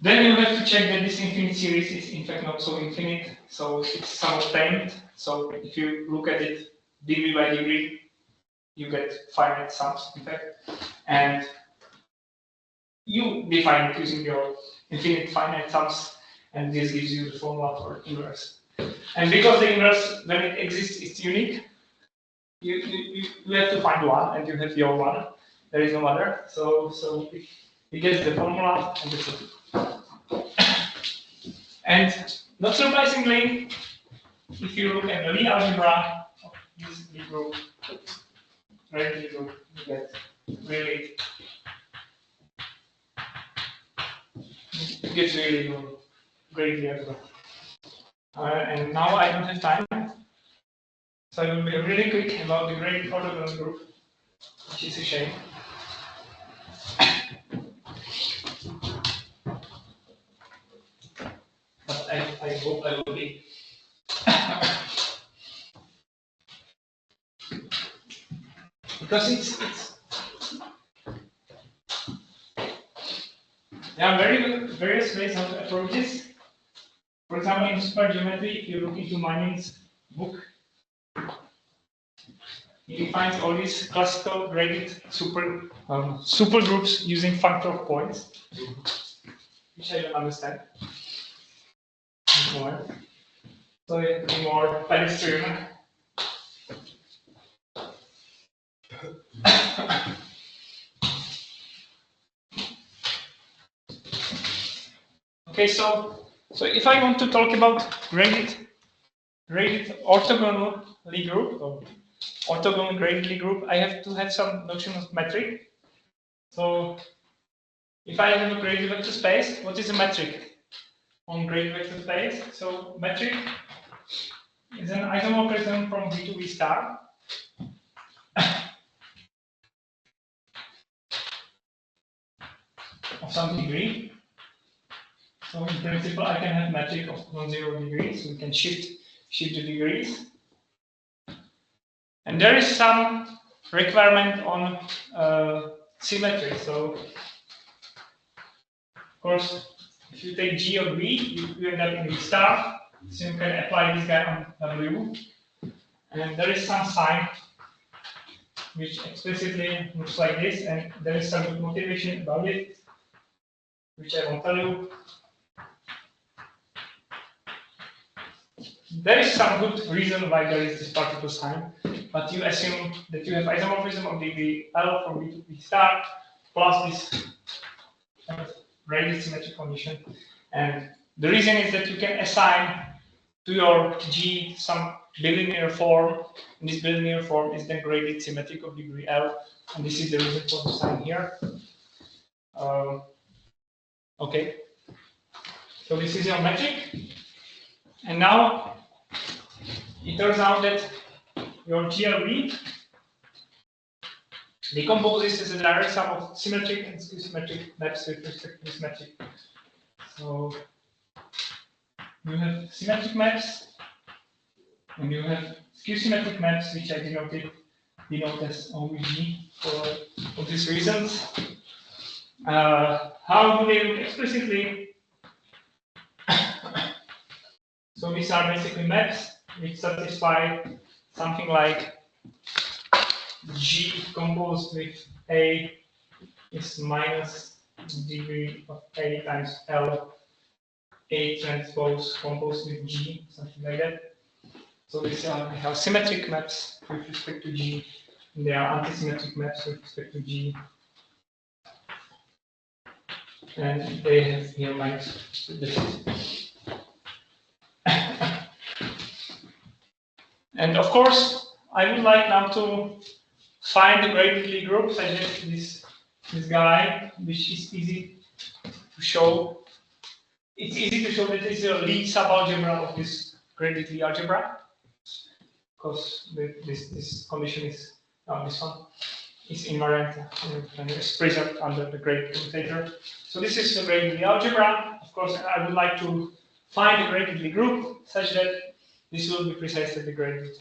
Then you have to check that this infinite series is in fact not so infinite, so it's somewhat tamed. So if you look at it degree by degree, you get finite sums in fact. And you define it using your infinite finite sums, and this gives you the formula for inverse. And because the inverse, when it exists, it's unique, you have to find one, and you have your one. There is no other. So you get the formula, and this is it. And not surprisingly, if you look at the Lie algebra of this Lie group, you get really, it gets really great algebra. And now I don't have time, so I will be really quick about the graded orthogonal group, which is a shame. But I hope I will be. Because it's there are various ways how to approach this. For example, in supergeometry, if you look into Meining's book, he defines all these classical graded supergroups using functor of points, which I don't understand. So it's more pedestrian. Okay, so if I want to talk about graded orthogonal Lie group or orthogonal graded Lie group, I have to have some notion of metric. So if I have a graded vector space, what is a metric on graded vector space? So metric is an isomorphism from V to V star. Of some degree. So in principle, I can have metric of non-zero degrees. So we can shift the degrees. And there is some requirement on symmetry. So of course, if you take G of V, you end up in V star. So you can apply this guy on W. And there is some sign which explicitly looks like this, and there is some good motivation about it, which I won't tell you. There is some good reason why there is this particle sign, but you assume that you have isomorphism of degree L from V to V star plus this kind of graded symmetric condition. And the reason is that you can assign to your G some bilinear form, and this bilinear form is then graded symmetric of degree L, and this is the reason for the sign here. Okay, so this is your metric, and now it turns out that your GLV decomposes as a direct sum of symmetric and skew-symmetric maps with respect to this metric. So you have symmetric maps, and you have skew-symmetric maps, which I denote as OVG for these reasons. How do they look explicitly? So these are basically maps which satisfy something like G composed with A is minus degree of A times L, A transpose composed with G, something like that. So these have symmetric maps with respect to G, and they are antisymmetric maps with respect to G. And they have here minus this. And of course, I would like now to find the graded Lie group such that this guy, which is easy to show. It's easy to show that this is a Lie subalgebra of this graded Lie algebra, because this condition is this one is invariant and is preserved under the graded commutator. So this is the graded Lie algebra. Of course, I would like to find the graded Lie group such that this will be precisely the graded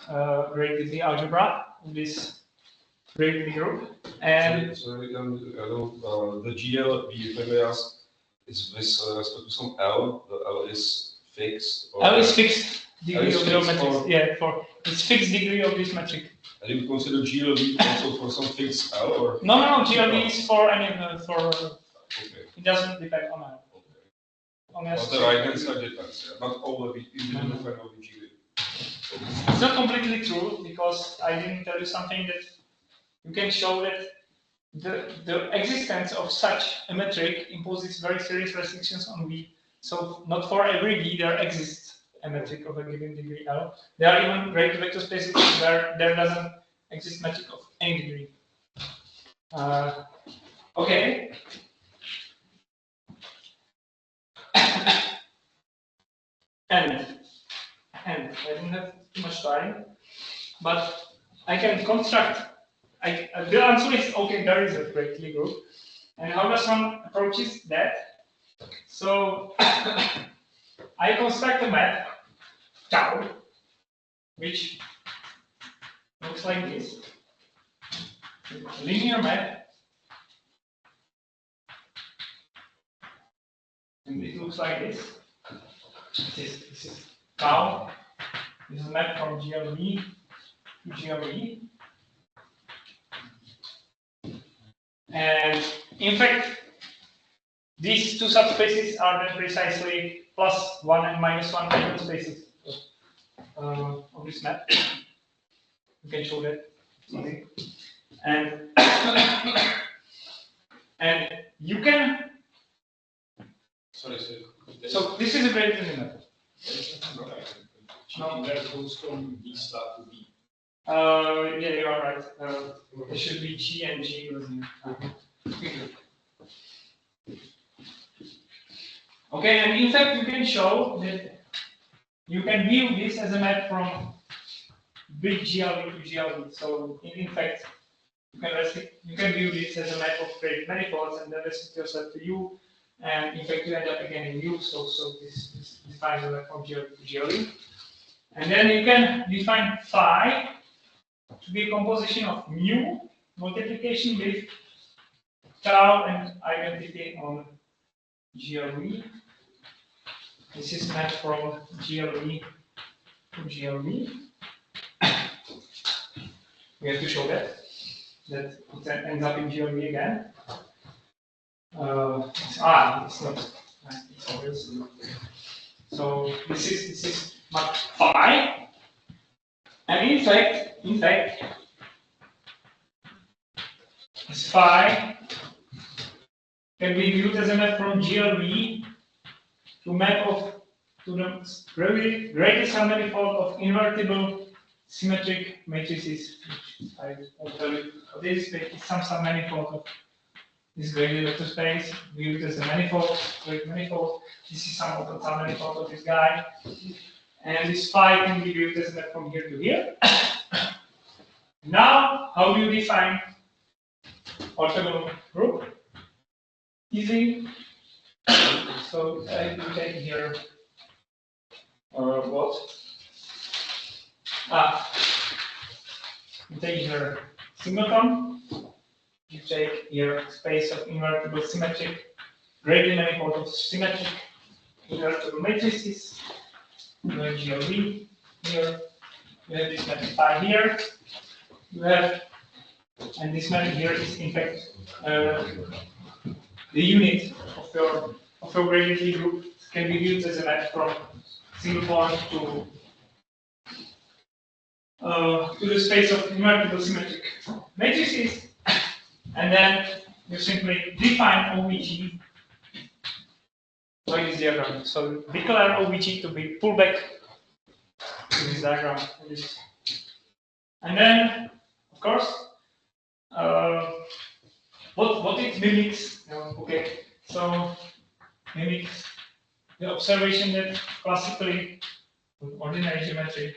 Lie algebra of this graded Lie group. And so we can the GL if I may ask is with respect to some L. The L is fixed. Or L is fixed degree of the fixed matrix. or- Yeah, for it's fixed degree of this metric. And you would consider GLB also for some fixed L or No, GLB is for any for okay. it doesn't depend on L. Okay. On But the right hand side depends, yeah. Not all of it is in the final GLB. It's not completely true because I didn't tell you something that you can show that the existence of such a metric imposes very serious restrictions on V. So not for every V there exists a metric of a given degree L. There are even great vector spaces where there doesn't exist metric of any degree. Okay. and I don't have too much time, but I can construct. The answer is okay. There is a great Lie group, and how does one approaches that? So I construct a map tau, which looks like this. A linear map, and it looks like this. This is tau. This is a map from GLE to GLE. And in fact, these two subspaces are then precisely +1 and -1 vector spaces of this map. You can show that. Sorry. And and you can. Sorry. So this is a great Lie map. No, that goes from V star to V. Yeah, you are right. It should be G and G. Okay, and in fact, you can show that you can view this as a map from big GLE to GLE. So, in fact, you can view this as a map of great manifolds and then restrict yourself to U. And in fact, you end up again in U. So this defines a map from GLE to GLE. And then you can define phi to be a composition of mu multiplication with tau and identity on GLE. This is mapped from GLE to GLE. We have to show that it ends up in GLE again. It's not. It's obvious. So this is map phi, and in fact, this phi can be viewed as a map from GLE to the greatest submanifold of invertible symmetric matrices, which I will tell you what is. It's some submanifold of this graded vector space, viewed as a manifold, great manifold. This is some of the submanifold of this guy. And this phi can be viewed as a map from here to here. Now, how do you define orthogonal group? Easy. So I will take here what? You take here singleton. You take here space of invertible symmetric graded manifold of symmetric invertible matrices. You have GLE here. You have this matrix phi here. You have and this map here is in fact the unit of your gradient Lie group. It can be used as a map from single point to the space of multiple symmetric matrices, and then you simply define OVG by this diagram. So declare OVG to be pullback to this diagram. And then, of course, what it mimics, okay, so mimics the observation that classically with ordinary geometry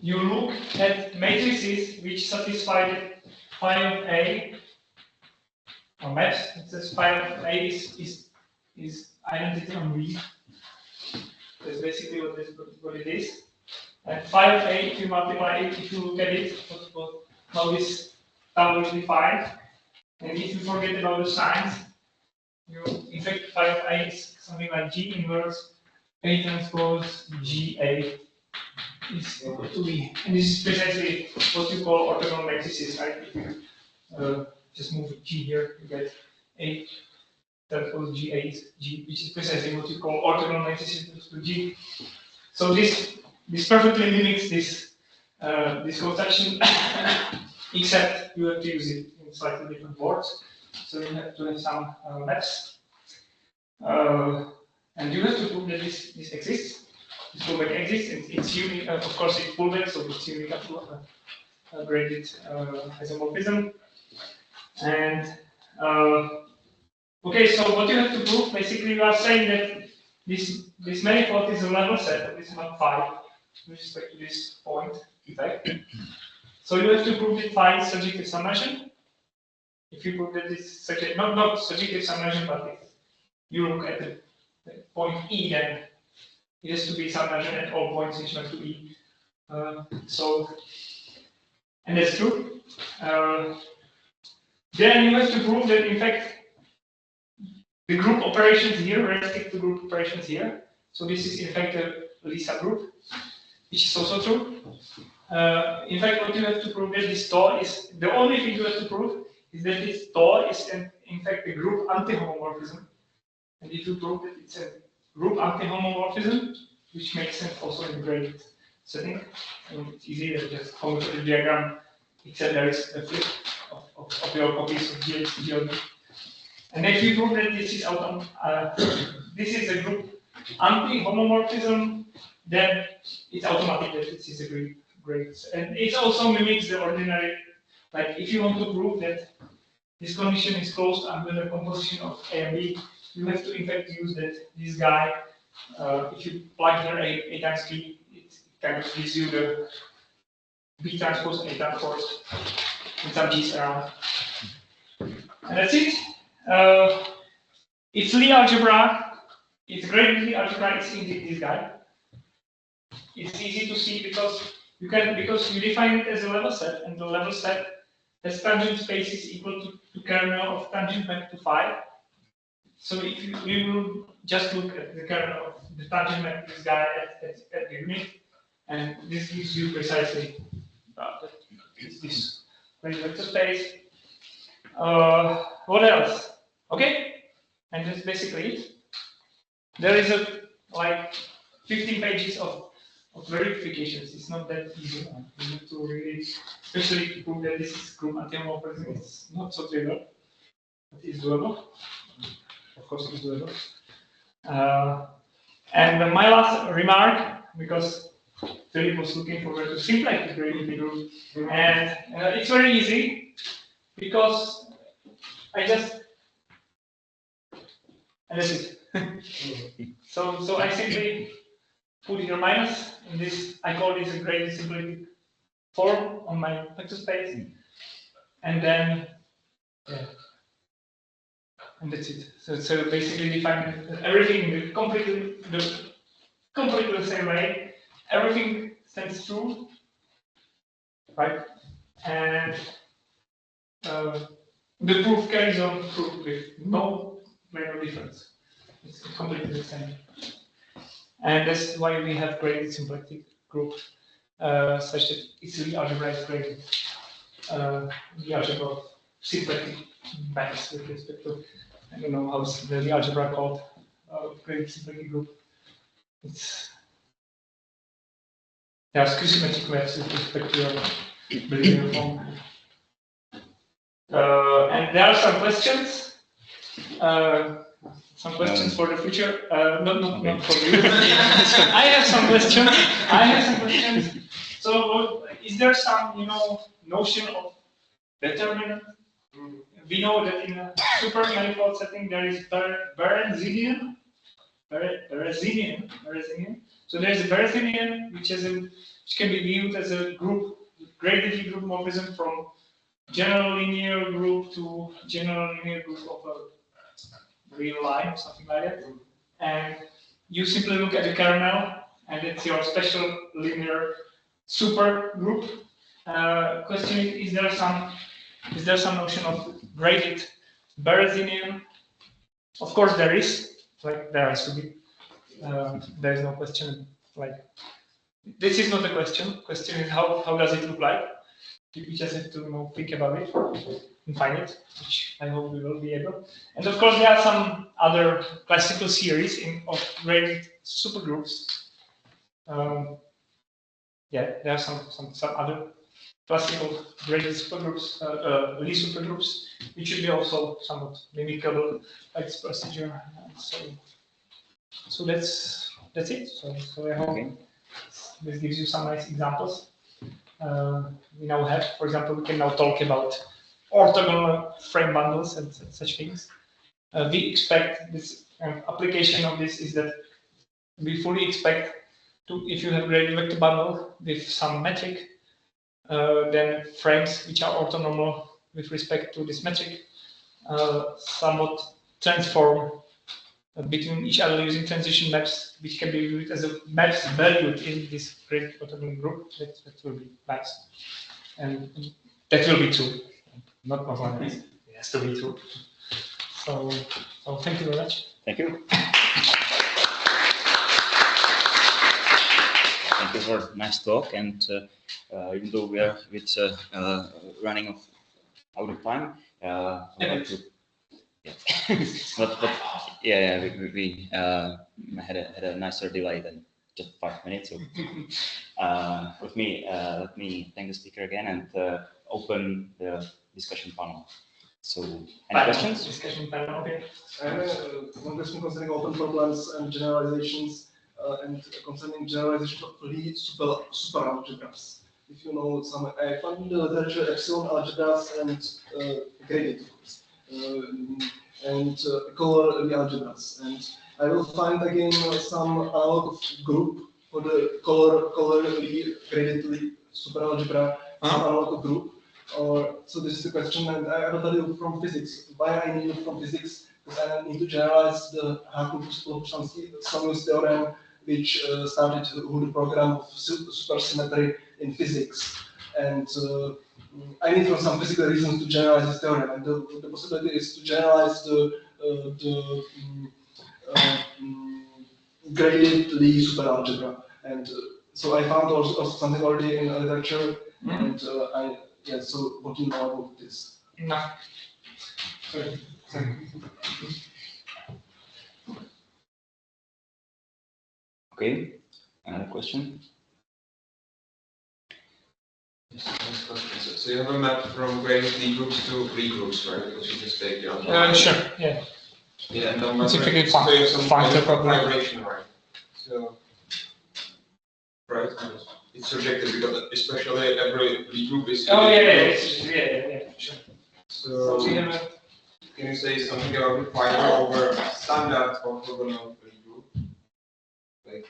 you look at matrices which satisfy phi of A, or maps. It says phi of A is identity on V. That's basically what it is. And phi of A, if you multiply it, if you look at it, how this tau is defined, and if you forget about the signs, in fact phi of A is something like G inverse A transpose GA is equal to V. And this is precisely what you call orthogonal matrices, right? If you just move G here, you get A transpose GA is G, which is precisely what you call orthogonal matrices to G. So this perfectly mimics this construction, except you have to use it in slightly different words. So you have to have some maps, and you have to prove that this exists. This pullback exists, and it's unique. Of course, it's pullback, so it's unique up to a graded isomorphism. And okay, so what you have to prove, basically, you are saying that this manifold is a level set of this map phi with respect to this point, in fact. So you have to prove that phi is surjective summation. If you prove that it's surjective, not surjective summation, but if you look at the point E, then it has to be summation at all points which map to E. And that's true. Then you have to prove that, in fact, the group operations here restrict to group operations here. So this is in fact a Lie subgroup, which is also true. In fact, what you have to prove that this tau is, the only thing you have to prove is that this tau is in fact a group anti-homomorphism. And if you prove that it's a group anti-homomorphism, which makes sense also in graded setting, and it's easy to just follow the diagram, except there is a flip of your copies of GLD. And if you prove that this is a group anti-homomorphism, then it's automatic that this is a graded. And it also mimics the ordinary, like if you want to prove that this condition is closed under the composition of A and B, you have to in fact use that this guy, if you plug here A times B, it kind of gives you the B transpose and A transpose with some G's around. And that's it. It's Lie algebra. It's graded Lie algebra. It's indeed this guy. It's easy to see because you define it as a level set, and the level set has tangent spaces equal to kernel of tangent map to phi. So if you will just look at the kernel of the tangent map, this guy at the unit, and this gives you precisely this vector space. What else? Okay, and that's basically it. There is like 15 pages of verifications. It's not that easy. You have to really, especially to prove that this is group anti-homomorphism. It's not so trivial, but it's doable. Of course, it's doable. And my last remark, because Philip was looking forward to simplify the gradient group, and it's very easy because and that's it. So I simply put here minus in this. I call this a gradient simplified form on my vector space, and then and that's it. So basically define everything in the completely the same way. Everything stands true, right? And the proof carries on through with no major difference. It's completely the same. And that's why we have graded symplectic group. such that its Lie algebra is graded. The algebra of symplectic maps with respect to, I don't know how's the Lie algebra called, graded symplectic group. It's there are symmetric maps with respect to your linear form. And there are some questions. Some questions for the future. Not for you. I have some questions. So, is there some, notion of determinant? We know that in a super manifold setting there is Berezinian. So there is a Berezinian which can be viewed as a group, graded group morphism from general linear group to general linear group of a real line or something like that. And you simply look at the kernel, and it's your special linear super group. Question is there some notion of graded Berezinian? Of course there is. Like there has to be. There is no question. Like this is not a question. Question is how does it look like? We just have to think about it and find it, which I hope we will be able. And of course, there are some other classical series of graded supergroups. There are some other classical graded supergroups, Lie supergroups, which should be also somewhat mimicable like this procedure. So that's it. So I hope this gives you some nice examples. We now have, for example, we can now talk about orthogonal frame bundles and such things. We expect this application of this is that we fully expect to, if you have graded vector bundle with some metric, then frames which are orthonormal with respect to this metric somewhat transform between each other using transition maps, which can be viewed as a maps valued in this graded orthogonal group. That will be nice, and that will be true. Not only it has to be true. So thank you very much. Thank you. Thank you for nice talk. And even though we are running out of time, we had a nicer delay than just 5 minutes. So let me thank the speaker again and open the discussion panel. So, any questions? Discussion panel, okay. I have one question concerning open problems and generalizations, and concerning generalization of Lie super algebras. If you know some, I found the literature epsilon algebras and graded and color Lie algebras, and I will find again some analog of group for the color Lie graded Lie super algebra, some analog of group. So this is the question, and I will tell you from physics. Why I need it from physics? Because I need to generalize the Hartmann-Slonius theorem, which started the program of supersymmetry in physics. And I need for some physical reasons to generalize this theorem. And the possibility is to generalize the graded Lie superalgebra. And so I found also something already in literature, and so what do you know about this? No. Sorry. Okay, another question? So you have a map from graded Lie groups to Lie groups, right? Because you just take the algebra. Sure, yeah. Yeah, and then Typically so you have some kind of problem. vibration, right? So, right, it's subjective because especially every Lie group is. Oh yeah, sure. So can you say something about the fiber over standard orthogonal Lie group? Like,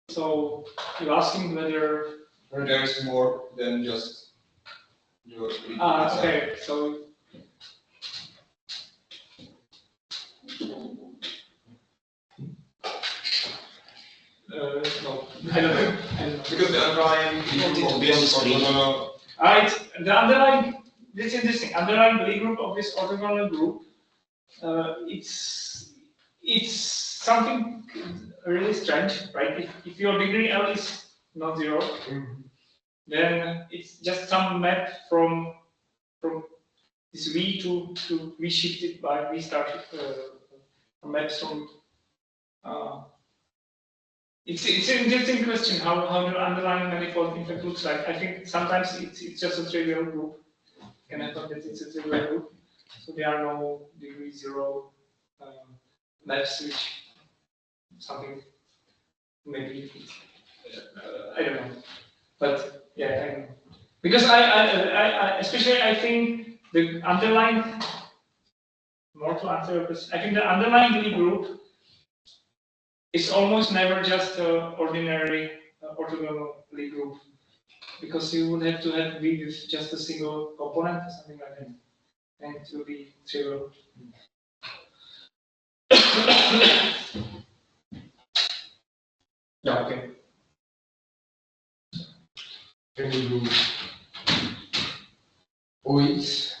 so you're asking whether there is more than just your Lie group. Okay, so no, I don't know. Because the underlying Lie group of this orthogonal. The underlying, this is interesting. Underlying Lie group of this orthogonal group, it's something really strange, right? If your degree L is not 0, then it's just some map from this V to V shifted by V started maps from. It's an interesting question how the underlying manifold in fact looks like. I think sometimes it's just a trivial group. It can happen that it's a trivial group, so there are no degree 0 maps which something maybe I don't know, but yeah, I don't know. Because I especially I think the underlying, more to answer your question, I think the underlying Lie group is almost never just an ordinary orthogonal Lie group, because you would have to have V with just a single component or something like that, and it will be trivial. Yeah, okay. Can you do OX?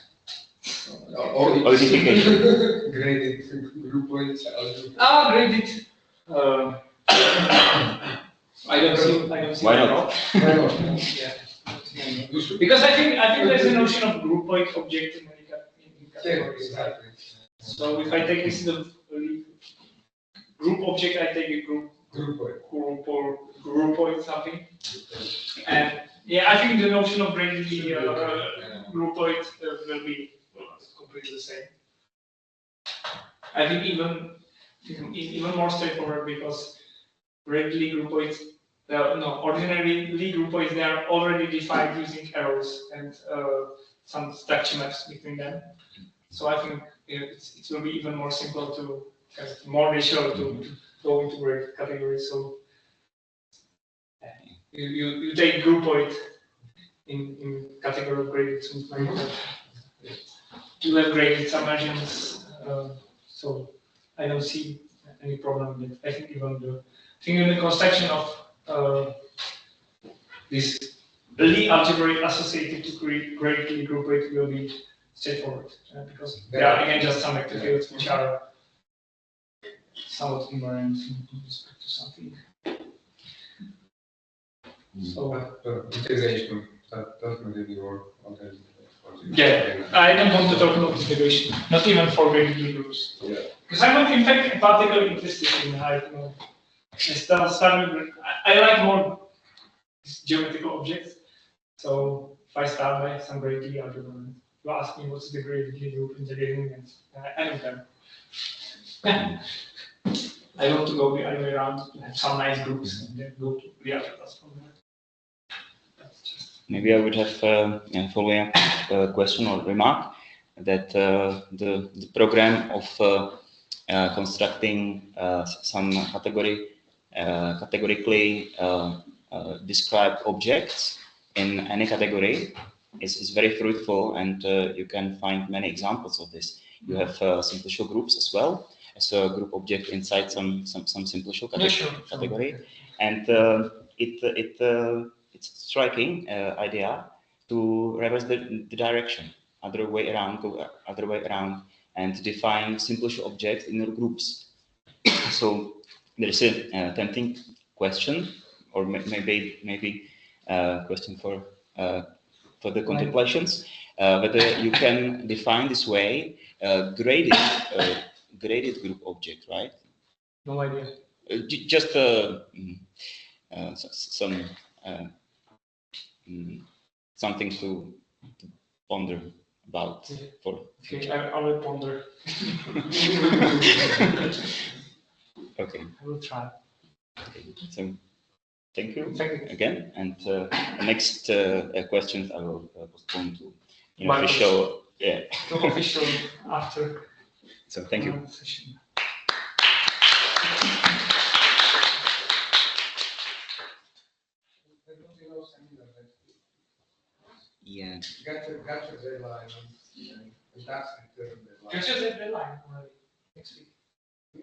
Oidification. Graded group OX. Graded. I don't see. Why not? Why not? Yeah. Because I think there's a notion of groupoid object in categories. Yeah, exactly. So if I take this group object, I take a group Group groupoid something. And yeah, I think the notion of graded groupoid will be completely the same. I think even more straightforward, because graded groupoids, ordinary Lie groupoids, they are already defined using arrows and some structure maps between them. So I think it will be even more simple to more natural to go into graded categories. So you take groupoid in category of graded, you have graded submersions. So I don't see any problem with it. I think even the construction of this Lie algebra associated to graded Lie groupoid will be straightforward, because there are again just some vector fields which are somewhat invariant in respect to something. So integration, that doesn't really work. Okay. yeah, I don't want to talk about integration, not even for graded Lie groups. Yeah. Because I'm not, in fact, particularly interested in I like more geometrical objects. So if I start by some graded Lie algebra, you ask me what's the graded Lie group integrating, and I don't care. I want to go the other way around, to have some nice groups, and then go to the algebras from there. Maybe I would have a following question or remark that the program of constructing some categorically described objects in any category is very fruitful, and you can find many examples of this. You have simple show groups as well as a group object inside some simple show category, and it's a striking idea to reverse the direction, other way around, and define simple show objects in your groups. So there is a tempting question, or maybe question for the contemplations, whether you can define this way graded group object, right? No idea. Just some something to ponder about. For okay, I will ponder. Okay. I will try. Okay. So thank you Thank you. again. And the next questions I will postpone to My official. Yeah. To official after. So thank you. Session. Yeah. Gotcha deadline. And that's the deadline. Gotcha deadline already next week.